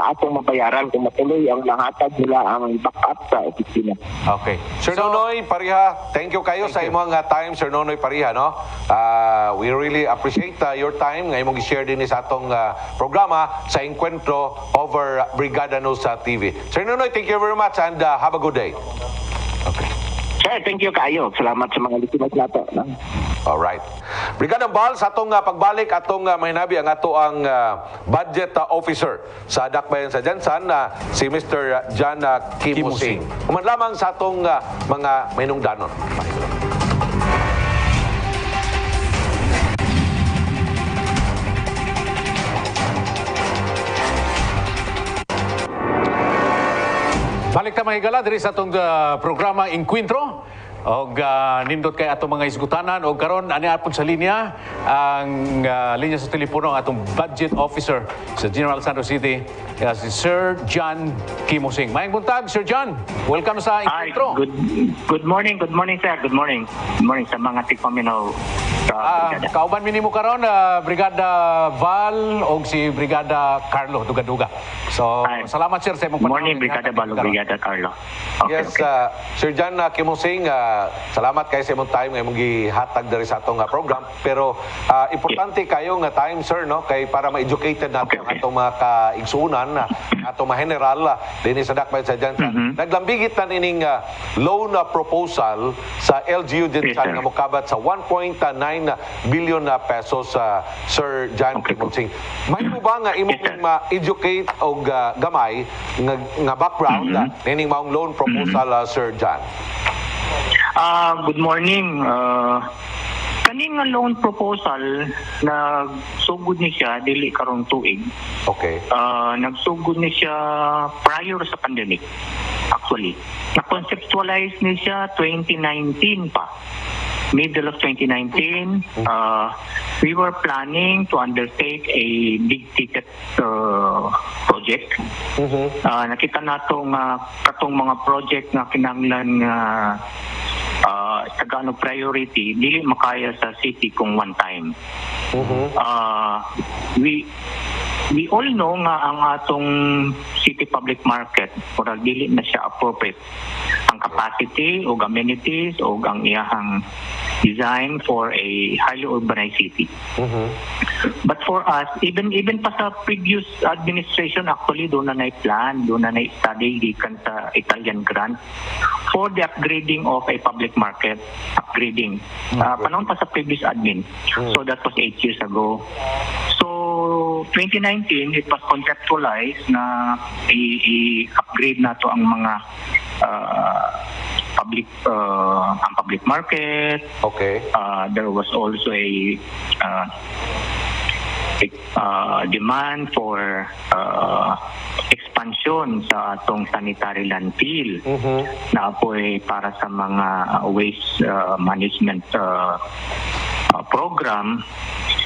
atong mabayaran kung matuloy ang lahatag nila ang back up sa opisina. Okay. Sir Nonoy Pariha, thank you kayo sa imong time, Sir Nonoy Pariha, no? We really appreciate your time nga imong i-share din sa atong programa sa Encuentro over Brigada News sa TV. Sir Nonoy, thank you very much and have a good day. Okay. Sir, thank you kayo. Salamat sa mga listeners nato. No? Alright. Brigada Bal, sa atong pagbalik, atong mahinabi ang ato ang budget officer sa Dakbayan sa Jansan, si Mr. John Kimusing. Kuman lamang sa atong mga mainungdanon. Balik ta mahigala diri sa atong programa Encuentro og nindot kay atong mga isgutanan og karon ani apon sa linya ang linya sa telepono ang atong budget officer sa General Santos City, si Sir John Kimosing. Maayong buntag, Sir John. Welcome sa Hi, intro. good morning, sir. Good morning sa mga tigpaminaw sa brigada. Kauban minimo karon Brigada Val o si Brigada Carlo Dugaduga. So, Hi. salamat sir sa imong Good morning, panahon. Brigada Balo, Brigada Carlo. Okay, Yes, okay. Sir John Kimosing, salamat kayo sa imong time nga imong gihatag diri sa atong program. Pero importante kayo nga time, sir, no, kay para ma-educated nato Okay, ang okay. atong mga kaigsuunan, atong mga general dinhi sa Dakbayan sa Jansa. Naglambigit na ining loan proposal sa LGU din Yes, sa sir. nga mokabat sa 1.9 billion pesos, Sir John Okay po. Kimosing. May mo ba nga imo Yes, sir. ma-educate og gamay nga background nining maong loan proposal, Sir John? Good morning. Kaning nga loan proposal nagsugod ni siya dili karong tuig. Okay. Nagsugod ni siya prior sa pandemic. Actually, na-conceptualize ni siya 2019 pa. Middle of 2019, we were planning to undertake a big ticket project. Nakita nato nga katong mga project nga kinahanglan nga sa priority dili makaya sa city kung one time. We all know nga ang atong city public market or dili na siya appropriate ang capacity o amenities o ang iyahang design for a highly urbanized city. But for us, even pa sa previous administration, actually doon na plan, doon na study gikan sa Italian grant for the upgrading of a public market, upgrading. Panahon pa sa previous admin. So that was 8 years ago. So 2019, it was conceptualized na i-upgrade na to ang mga public market. Okay. There was also a demand for expansion sa atong sanitary landfill na apoy para sa mga waste management program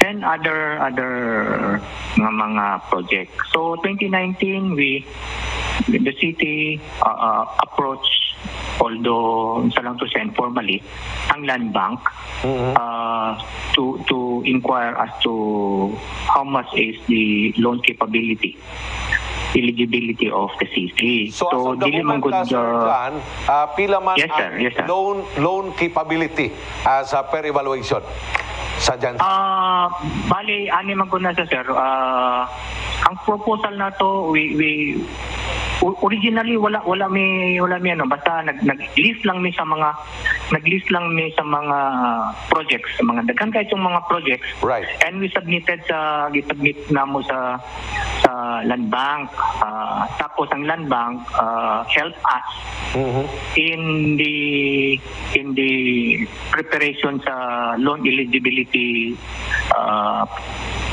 and other mga project. So 2019 the city approached, although isa lang to siya informally, ang land bank to inquire as to how much is the loan capability, eligibility of the city. So as of the dili man moment, gud, Sir John, pila man Yes, sir. ang Yes, sir. loan capability as per evaluation sa Jansa? Bali, ani man ko na sa sir. Ang proposal na to, we originally wala may ano, basta nag-list lang mi sa mga projects, sa mga daghan kay itong mga projects. Right. And we submitted namo sa land bank. Tapos ang land bank help us in the preparation sa loan eligibility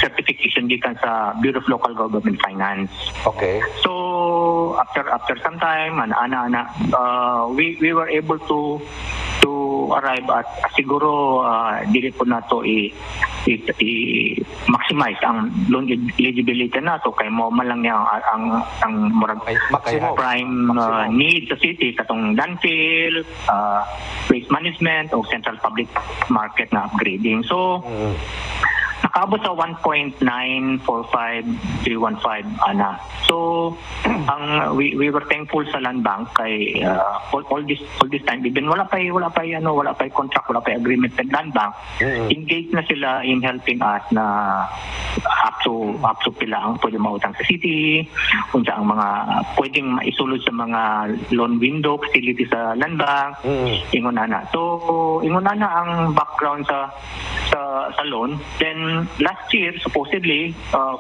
certification gikan sa Bureau of Local Government Finance. Okay. So after some time we were able to arrive at siguro dili po nato maximize ang loan eligibility nato kay mo man lang niya ang murag Maximum. prime need sa city katong landfill, waste management o central public market na upgrading. So nakaabot sa 1.945315 ana. So we were thankful sa land bank kay all this time even wala pa contract, wala pa agreement sa land bank. Engaged na sila in helping us na up to pila ang pwede mautang sa city, unsa ang mga pwedeng maisulod sa mga loan window facility sa land bank. Ingon ana. So ingon ana ang background sa loan. Then last year, supposedly,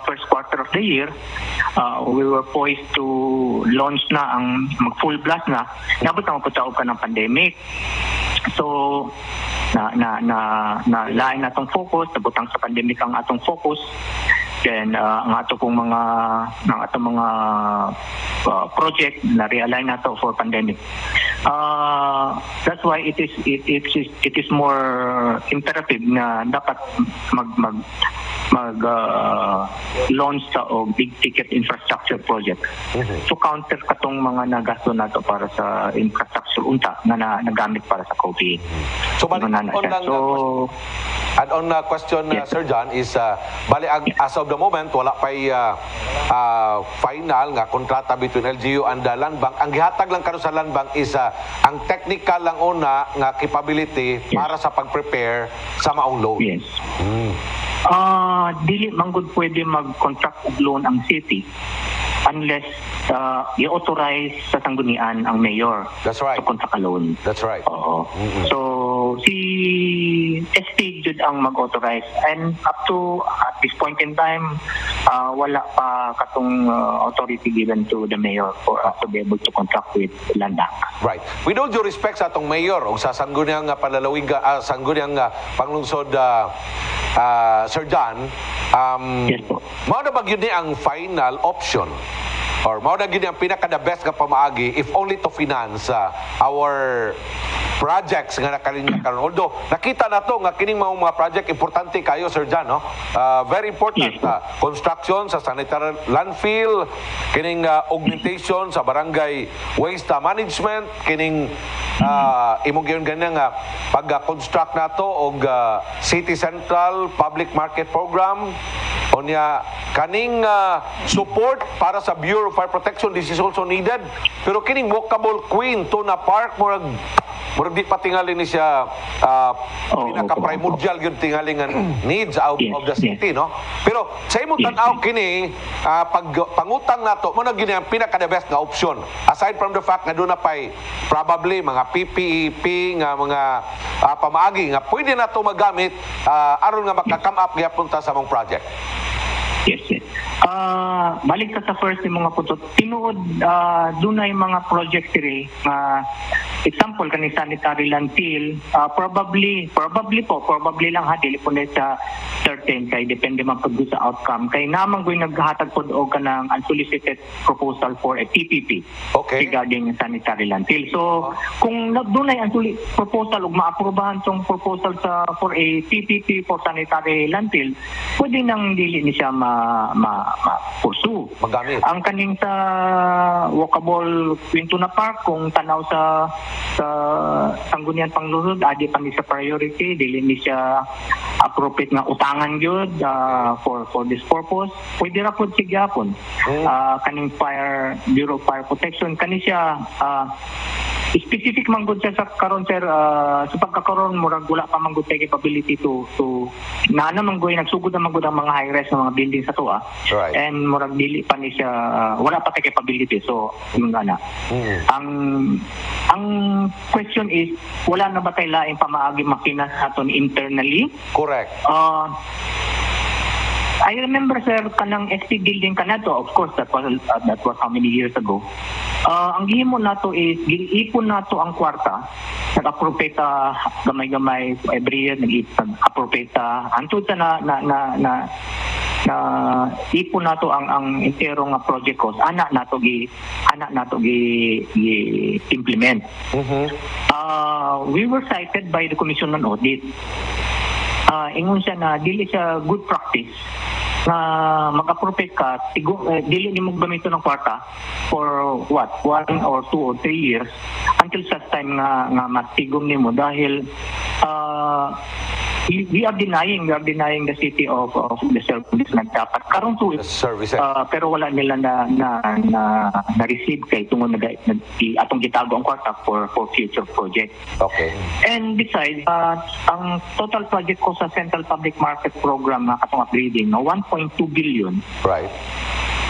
first quarter of the year, we were poised to launch na ang mag-full blast na. Nabot na mapataog ka ng pandemic. So, lain na atong focus, nabutang sa pandemic ang atong focus. Then, ang atong mga project na realign na to for pandemic. That's why it is more imperative na dapat launch sa og big ticket infrastructure project to counter katong mga nagasto nato para sa infrastructure unta na nagamit para sa COVID. So balik Ano na on siya. lang So, add-on na question, Yes. Sir John, is as of the moment, wala pa'y final nga kontrata between LGU and the Land Bank. Ang gihatag lang karon sa Land Bank is ang technical lang una nga capability para sa pag-prepare sa maong loan. yes. Dili manggod pwede mag-contract og loan ang city unless i-authorize sa sanggunian ang mayor That's right. sa contract loan. That's right. Oo. So, si ST jud ang mag-authorize. And up to at this point in time, wala pa katong authority given to the mayor for us to be able to contract with Land Bank. Right. With all due respect sa atong mayor o sa sangguniang palalawig, sangguniang panglungsod, Sir John, Yes po. mao na ba yun ang final option? Or mao na yun ang pinaka-the best nga pamaagi if only to finance our projects nga nakalinya karon. Although nakita na to nga kining mga project importante kayo, Sir John, no? Very important. Yes. Construction sa sanitary landfill, kining augmentation sa barangay waste management, kining imong giyon ganyan nga pag-construct nato og City Central Public Market Program. Onya kaning support para sa Bureau of Fire Protection, this is also needed. Pero kining walkable Queen Tuna Park, murag di pa tingali ni siya pinaka-primordial yun tingali nga needs out of the city, no? Pero sa imong tanaw kini pag pangutang nato mo na gini ang pinaka-the best nga option. Aside from the fact na doon na pa'y probably mga PPEP nga mga pamaagi nga pwede na to magamit aron nga maka-come up gyapon ta sa mong project. Yes, yes. Balik ka sa first yung mga putot. Tinuod, dunay mga project diri example kani sanitary landfill, probably lang ha, dili po na sa certain kay depende man pud sa outcome. Kay naman goy naghatag pod og kanang unsolicited proposal for a PPP Okay. regarding sanitary landfill. So, kung dunay proposal ug maaprubahan tong proposal for a PPP for sanitary landfill, pwede nang dili ni siya pursue. Magamit. Ang kaning sa walkable Quintuna Park, kung tanaw sa sanggunian panglusod, adi pa ni sa priority, dili ni siya appropriate nga utangan gyud for this purpose. Pwede ra pud sigyapon. Kaning Bureau of Fire Protection kani siya specific man gud siya sa karon, sir, sa pagkakaroon murag wala pa man gud kay capability to na man goy nagsugod na man gud ang mga high rise nga mga building sa tuwa. Right. And murag dili pa ni siya wala pa kay capability. So na. Ang question is, wala na ba kay laing pamaagi makina aton internally? Correct. I remember, sir, kanang SP building kanato, of course, that was how many years ago. Ang gihimo nato is giipon nato ang kwarta, nag-appropriate gamay-gamay every year, nag-appropriate antud sa na ipon nato ang entero nga project cost, anak nato gi implement. We were cited by the Commission on Audit. Ingon siya na dili siya good practice na mag-appropriate ka, dili ni mo gamiton ng kwarta for 1 or 2 or 3 years until such time nga matigom nimo dahil we are denying the city of the service na dapat karon to Services. pero wala nila na receive kay tungod atong gitago ang kwarta for future project. Okay. And besides, ang total project ko sa Central Public Market Program na katong upgrading, 1.2 billion. Right.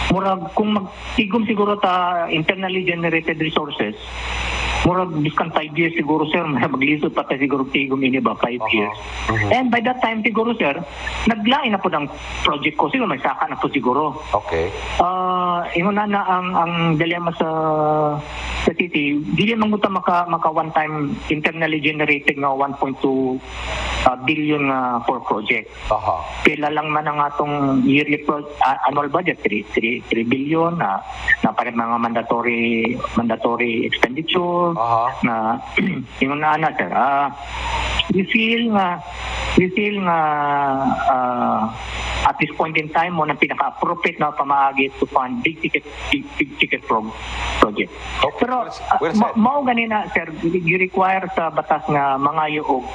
Murag, kung magtigom siguro ta internally generated resources, murag biskan 5 years siguro, sir, maglisod pa tayo siguro tigom ini ba 5 years. And by that time siguro, sir, naglain na po ng project ko, siguro may saka na po siguro. Okay. Ingon na ang dilemma sa sa city, dili man gud ta maka one time internally generated nga 1.2 billion nga for project. Aha. Pila lang man ang atong yearly annual budget 3 billion na para mga mandatory expenditure Aha. na ingon na sir. We feel nga at this point in time mo na pinaka-appropriate na pamaagi to fund big ticket project. Okay. Pero Well said. mao ganina sir, gi-require sa batas nga mga yuog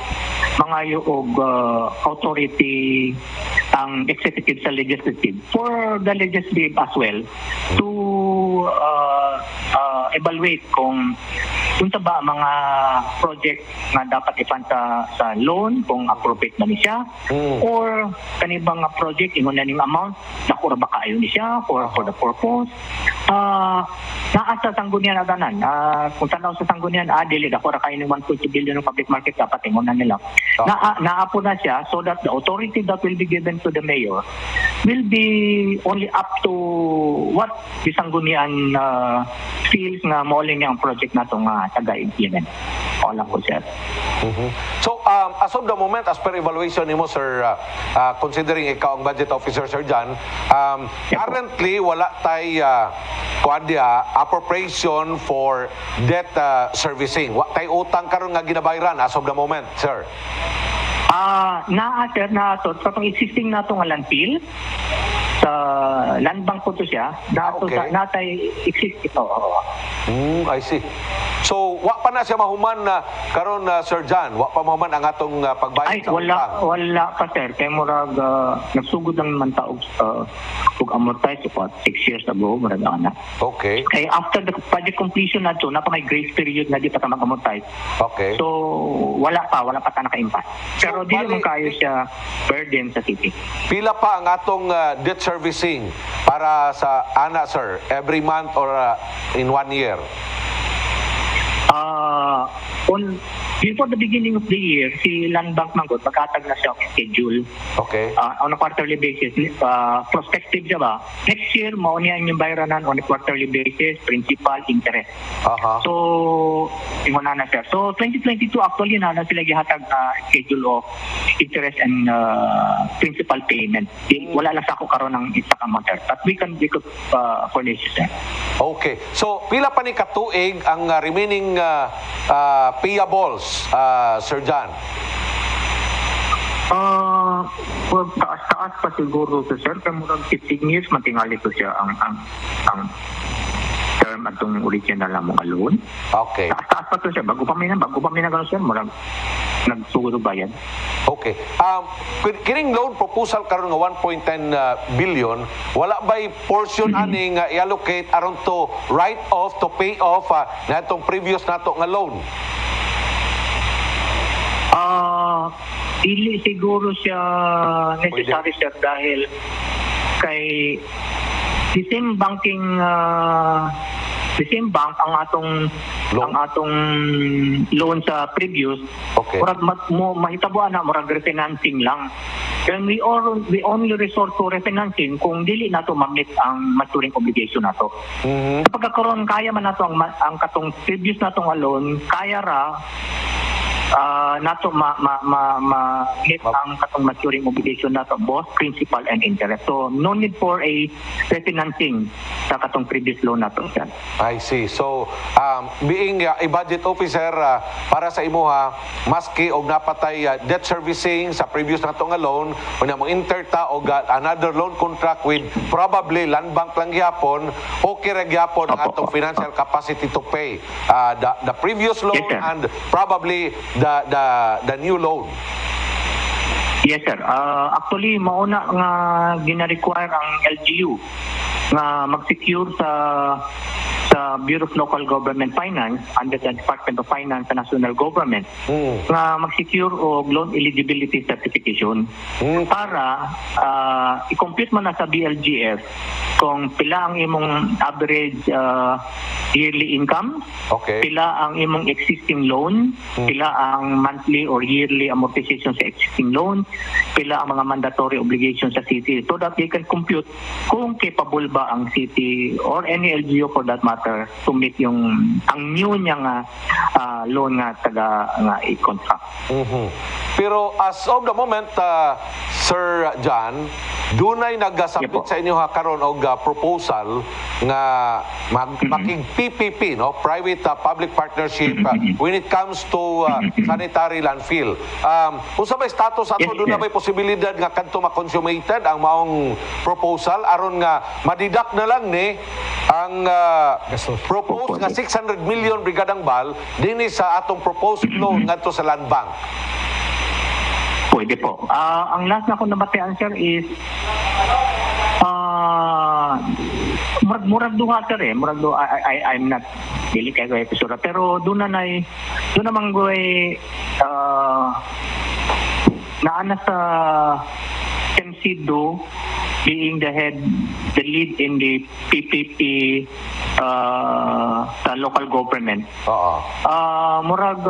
authority ang executive sa legislative for the legislative as well to evaluate kung unsa ba mga project nga dapat i-fund sa loan kung appropriate ba ni siya or kani ba nga project ingon na ning amount dako ra ba kaayo ni siya for the purpose naa sa sanggunian aganan kung tanaw sa sanggunian dili dako ra kaayo ning 1.2 billion ng public market dapat ingon na nila naa po na siya so that the authority that will be given to the mayor will be only up to what the sanggunian feels nga mauling ang project nato nga taga-implement. Wala ko sir. So, as of the moment, as per evaluation nimo, sir, considering ikaw ang budget officer, Sir John, currently, wala tay appropriation for debt servicing. Wa tay utang karon nga ginabayaran as of the moment, sir. Naa sir na to sa pang existing nato nga landfill sa land bank po to siya nato Okay. natay exist ito. I see. So, wa pa na siya mahuman na karon, Sir John, wa pa mahuman ang atong pagbayad Ay sa utang. wala pa sir kay murag nagsugod lang man ta og amortize po 6 years ago murag ana. Okay. Kay after the project completion nato na pa may grace period na di pa ta mag-amortize. Okay. So wala pa ta naka-impact. Pero So, dili man kayo siya burden sa city. Pila pa ang atong debt servicing para sa ana, sir, every month or in 1 year? Before the beginning of the year, si Land Bank Manggot, magkatag na siya ang schedule Okay. on a quarterly basis. Prospective siya ba? Next year, maunihan yung bayranan on a quarterly basis, principal, interest. Aha. So, ingon na siya. So, 2022, actually, na sila gihatag na schedule of interest and principal payment. Wala lang sa ako karon ng exact amount. But we could furnish siya. Okay. So, pila pa ni katuig ang remaining payables, Sir John? Taas pa siguro sa sir, kaya murag 15 years matingali ko siya ang term atong original na mga loan. Okay. Taas pa to siya, bago pa may na gano'n siya, murag nagsugod bayan. Okay. Kining loan proposal karon nga 1.10 billion, wala ba'y portion ani nga i-allocate aron to write off, to pay off na itong previous nato nga loan? Dili siguro siya necessary sir dahil kay the same bank ang atong loan sa previous. Okay. Murag mahitabuan na murag refinancing lang. And we only resort to refinancing kung dili nato ma-meet ang maturing obligation nato. Sa pagkakaroon kaya man nato ang katong previous natong loan, kaya ra nato meet ang katong maturing obligation nato both principal and interest. So no need for a refinancing sa katong previous loan nato sir. I see. So, being a budget officer para sa imuha, maski og napatay debt servicing sa previous nato nga loan, unya mo interta og another loan contract with probably land bank lang gyapon, okay ra gyapon ang atong financial capacity to pay the previous loan Yes, sir. and probably the new loan. Yes sir. Actually mauna nga gina-require ang LGU nga mag-secure sa Bureau of Local Government Finance under the Department of Finance sa National Government nga mag-secure og loan eligibility certification para i-compute man na sa BLGF kung pila ang imong average yearly income, Okay. pila ang imong existing loan, pila ang monthly or yearly amortization sa existing loan, pila ang mga mandatory obligations sa city so that they can compute kung capable ba ang city or any LGU for that matter contractor to meet ang new niya nga loan nga taga nga i-contract. Pero as of the moment, Sir John, dunay nagasabit Yep. sa inyo ha karon og proposal nga makig PPP, no, private public partnership when it comes to sanitary landfill. Unsa bay status ato? Yes, Doon na yes. bay posibilidad nga kadto ma-consummated ang maong proposal aron nga madidak na lang ni ang Gastos. proposed nga 600 million brigadang bal dinhi sa atong proposed loan ngadto sa land bank. Pwede po. Ang last na ko nabatian, sir, is murag duha, sir, eh. Murag duha. I'm not dili kay episode, pero doon namang goy naana sa MC Do being the lead in the PPP sa local government. Oo. Murag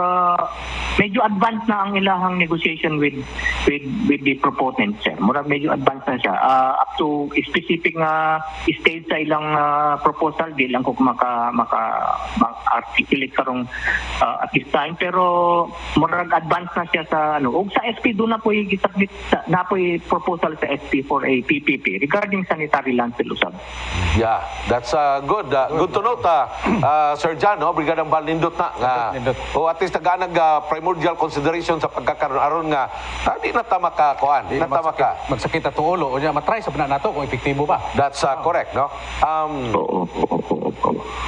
medyo advanced na ang ilahang negotiation with the proponent, sir. Murag medyo advanced na siya. Up to specific nga stage sa ilang proposal, di lang ko articulate karong at this time, pero murag advanced na siya sa ug sa SP do na po gisubmit na po proposal sa SP for a PPP regarding sanitary landfill usab. Yeah, that's good. Good to note, Sir John, no? Brigadang Bal nindot na nga. Nindot. O at least taganag primordial consideration sa pagkakaroon aron nga di na ta makakuan, di na ta maka. Magsakit at ulo. O niya, matry sa nato kung epektibo ba. That's correct, no? Oo.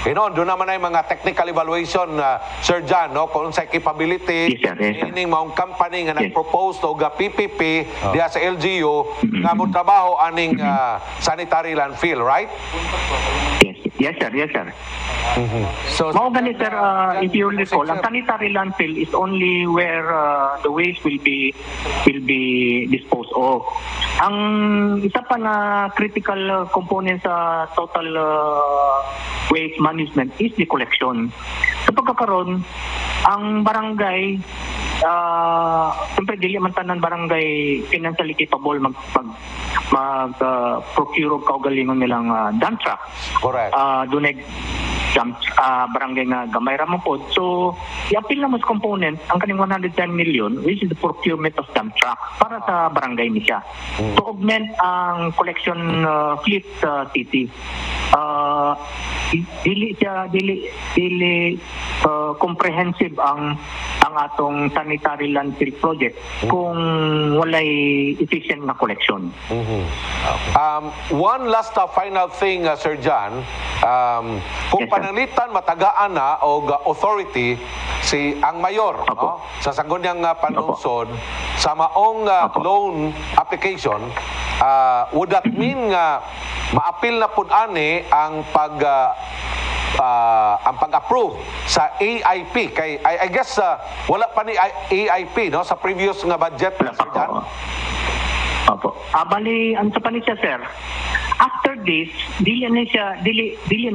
Doon naman ay mga technical evaluation, Sir John, no? Kung sa capability, Yes, sir. Yes, sir. ining maong company nga Yes. nag-propose o PPP diya sa LGU nga mo trabaho aning sanitary landfill, right? Yes, sir. Yes, sir. So, Mao gani, sir, if you recall, ang sanitary landfill is only where the waste will be disposed of. Ang isa pa na critical component sa total waste management is the collection. Sa pagkakaroon, ang barangay, siyempre dili man tanan barangay financially capable procure og kaugalingon nilang dump truck. Correct. Dunay barangay nga gamay ra man pod. So, i-appeal na mas component ang kaning 110 million, which is the procurement of dump truck para sa barangay ni siya. To augment ang collection fleet sa city. Dili comprehensive ang atong sanitary landfill project kung walay efficient na collection. One last final thing, Sir John. Kung Yes, sir. pananglitan matagaan na o authority ang mayor, Opo. no, sa sangguniang panungsod sa maong Opo. loan application, would that mean nga maapil na pud ani ang pag-approve sa AIP kay I guess wala pa ni AIP, no, sa previous nga budget, Wala pa Sir John. ko. Opo. Bali, ano pa ni siya, sir? After this, dili na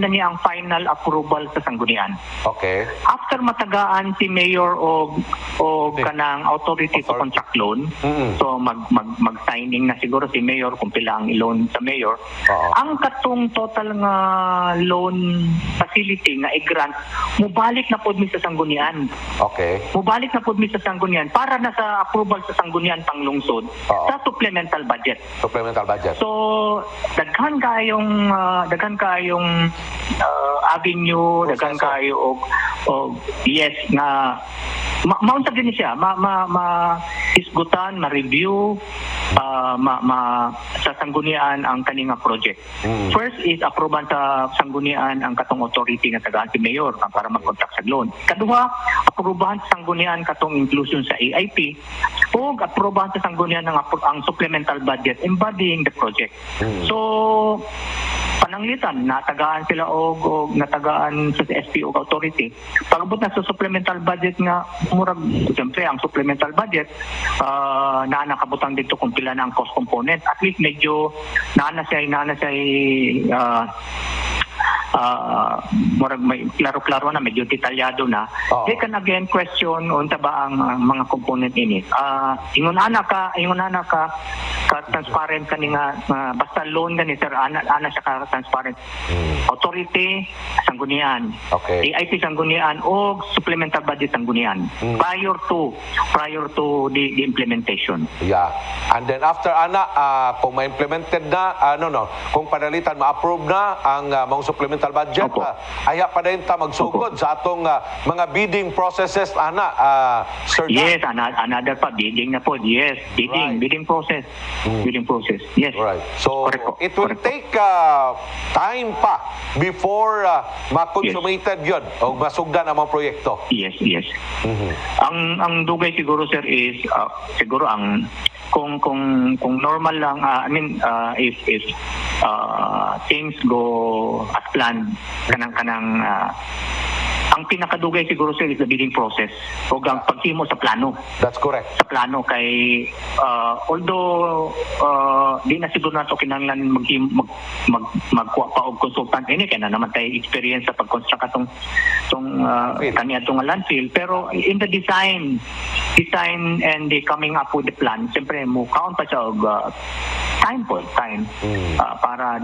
niya ang final approval sa sanggunian. Okay. After matagaan si mayor o kanang authority to contract loan, so mag-signing na siguro si mayor kung pila ang i-loan sa mayor. Oo. Ang katong total nga loan facility nga i-grant, mubalik na pod mi sa sanggunian. Okay. Mubalik na pod mi sa sanggunian para na sa approval sa sanggunian panglungsod Oo. sa supplemental budget. Supplemental budget. So, daghan kayong avenue, daghan Proseso. kayo og yes nga maunta din siya, isgutan, ma-review, sa sanggunian ang kaninga project. First is aproban sa sanggunian ang katong authority nga tagaan si mayor para mag-contract sa loan. Kaduha, aprobahan sa sanggunian katong inclusion sa AIP o aprobahan sa sanggunian ang supplemental budget embodying the project. So, pananglitan, natagaan sila o natagaan sa SPO authority. Pagabot na sa supplemental budget nga, murag, siyempre, ang supplemental budget, na nakabutang dito kung pila na ang cost component. At least medyo naana siya murag may klaro-klaro na, medyo detalyado na, Oo. they can again question unta ba ang mga component ini. Ingon ana ka transparent kani nga basta loan gani sir, ana siya ka transparent. Authority sanggunian. Okay. AIP sanggunian o supplemental budget sanggunian prior to the implementation. Yeah. And then after ana kung ma-implemented na kung panalitan ma-approve na ang mga supplemental budget, Opo. aya pa din ta magsugod sa atong mga bidding processes ana, Sir John. Yes, another pa bidding na po. Yes, Right. bidding process. Bidding process. Yes. Right. So Correct po. it will Correct po. take time pa before ma-consummated yun o masugdan ang mga proyekto. Yes. Ang dugay siguro sir is siguro ang kung normal lang if things go as planned kanang ang pinakadugay siguro sir is the bidding process o ang paghimo sa plano. That's correct. Sa plano kay although di na siguro nato kinahanglan magkuha pa og consultant ini kay na naman tay experience sa pag-construct atong kani atong landfill, pero in the design and the coming up with the plan siyempre mo count pa siya og time para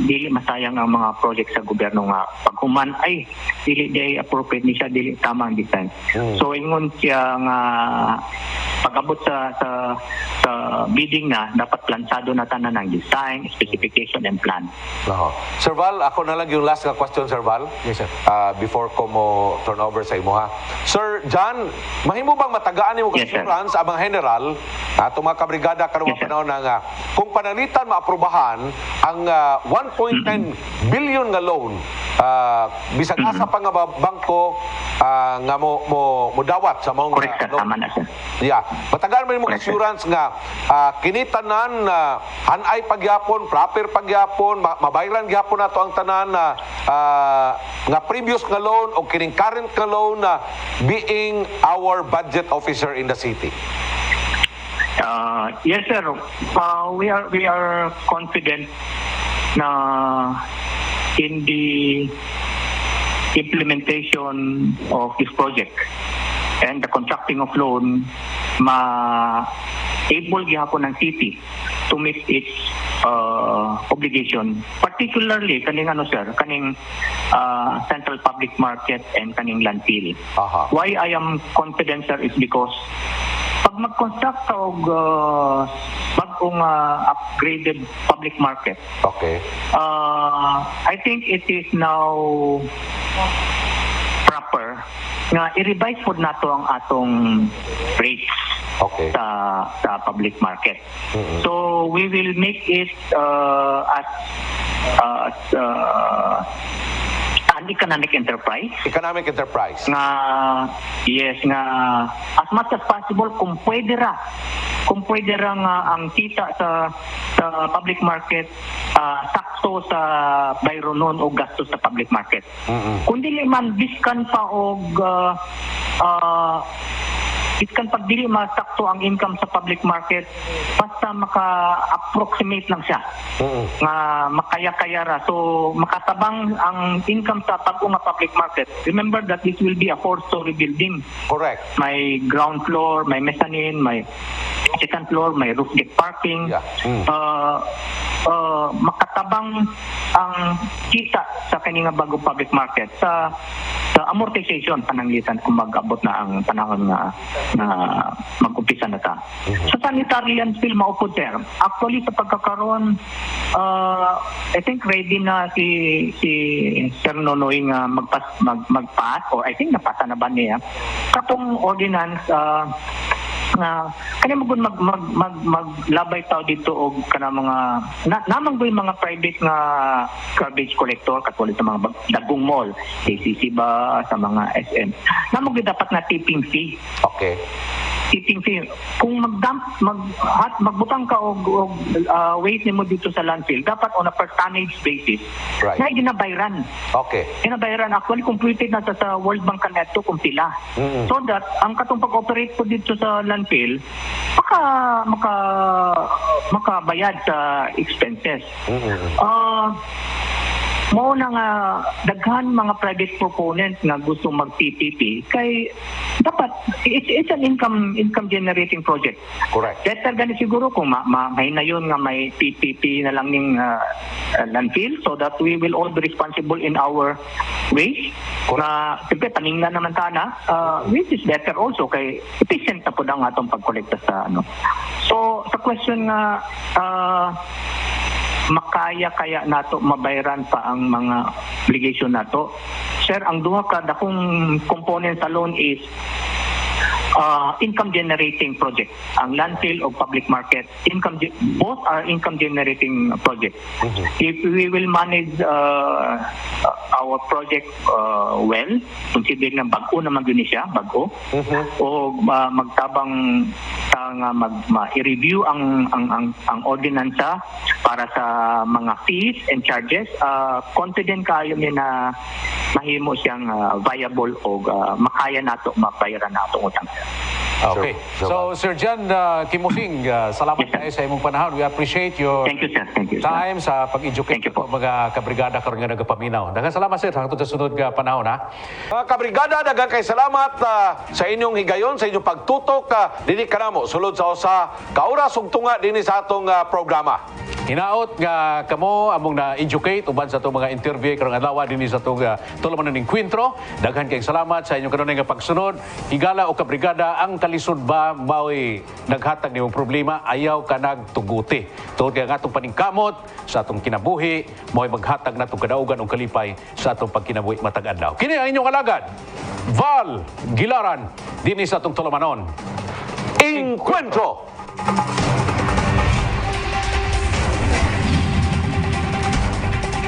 dili masayang ang mga project sa gobyerno nga paghuman ay dili day appropriate ni siya, dili tama ang design. So ingon siya nga pag-abot sa bidding na dapat plansado na tanan ng design, specification and plan. Sir Val, ako na lang yung last na question, Sir Val. Yes, sir. Before ko mo turn over sa imo ha. Sir John, mahimo bang matagaan nimo Yes, sir. assurance ang mga general atong mga kabrigada karong Yes, sir. panahon nga kung panalitan maaprubahan ang 1.10 billion nga loan, bisag asa pa nga bangko nga mo dawat sa mga Correct sir, tama na sir. Yeah. Matagal man mo Correct, assurance nga kinitanan hanay pagyapon, proper pagyapon, mabayran gyapon nato ang tanan nga previous nga loan o kining current nga loan being our budget officer in the city. Yes sir, we are confident na in the implementation of this project and the contracting of loan able gyapon ng city to meet its obligation, particularly kaning kaning central public market and kaning landfill. Aha. Why I am confident sir is because pag mag-construct ka og bagong upgraded public market, Okay. I think it is now proper nga i-revise po nato ang atong rates Okay. sa public market. So we will make it as an economic enterprise Economic enterprise. nga nga as much as possible kung pwede ra nga ang kita sa public market sakto sa bayro nun o gasto sa public market. Kung dili man biskan pa og iskan pag dili masakto ang income sa public market, basta maka-approximate lang siya. Nga makaya-kaya ra. So, makatabang ang income sa pag-unga public market. Remember that this will be a 4-story building. Correct. May ground floor, may mezzanine, may second floor, may roof deck parking. Yeah. Makatabang ang kita sa kaninga bagong public market sa amortization pananglitan kung mag-abot na ang panahon na mag-umpisa na ta. Sa sanitary landfill maupod sir. Actually sa pagkakaroon I think ready na si Sir Nonoy nga magpass or I think napasa na ba niya katong ordinance nga kani mo gun maglabay tao dito og kana mga namang goy mga private nga garbage collector katulad sa mga dagong mall, ACC ba sa mga SM. Namang gyud dapat na tipping fee. Okay. Tipping fee. Kung magbutang ka og waste nimo dito sa landfill, dapat on a per tonnage basis. Right. Na ginabayran. Okay. Ginabayaran actually computed na sa World Bank Kanetto kung pila. So that ang katong pag-operate po dito sa landfill makabayad sa expenses. mo na nga daghan mga private proponents nga gusto mag-PPP kay dapat it's an income generating project. Correct. Better gani siguro kung may na yun nga may PPP na lang ning landfill so that we will all be responsible in our ways. Na siyempre paningnan naman tana, which is better also kay efficient na po ang atong pagkolekta sa ano. So sa question nga makaya nato mabayaran pa ang mga obligation nato. Sir, ang duha ka dakong component sa loan is income generating project. Ang landfill o public market, both are income generating project. If we will manage our project well, consider na bago naman yun siya, bago, o magtabang nga i-review ang ordinansa para sa mga fees and charges, confident kayo niya na mahimo siyang viable o makaya nato mabayaran nato utang. Okay. So, Sir Jan Kimusing, salamat Yes, sir. kayo sa imong panahon. We appreciate your Thank you, sir. Thank you, sir. time sa pag-educate Thank you po. ng mga kabrigada karon nga nagapaminaw. Daghang salamat, sir, hangtod sa sunod nga panahon, ha. Mga kabrigada, daghang kay salamat sa inyong higayon, sa inyong pagtutok dinhi kanamo sulod sa usa ka oras ug tunga dinhi sa atong programa. Hinaot nga kamo among na-educate uban sa itong mga interview karong adlaw dinhi sa itong tulumanon ning kwentro. Daghan kayong salamat sa inyong kanunay nga pagsunod. Higala o kabrigada, ang kalisod ba mao'y naghatag nimong problema, ayaw ka nagtuguti. Tungod kay ang atong paningkamot sa atong kinabuhi, mao'y maghatag natong kadaugan o kalipay sa atong pagkinabuhi matag adlaw. Kini ang inyong alagad, Val Gilaran, dinhi sa atong tulumanon. Encuentro!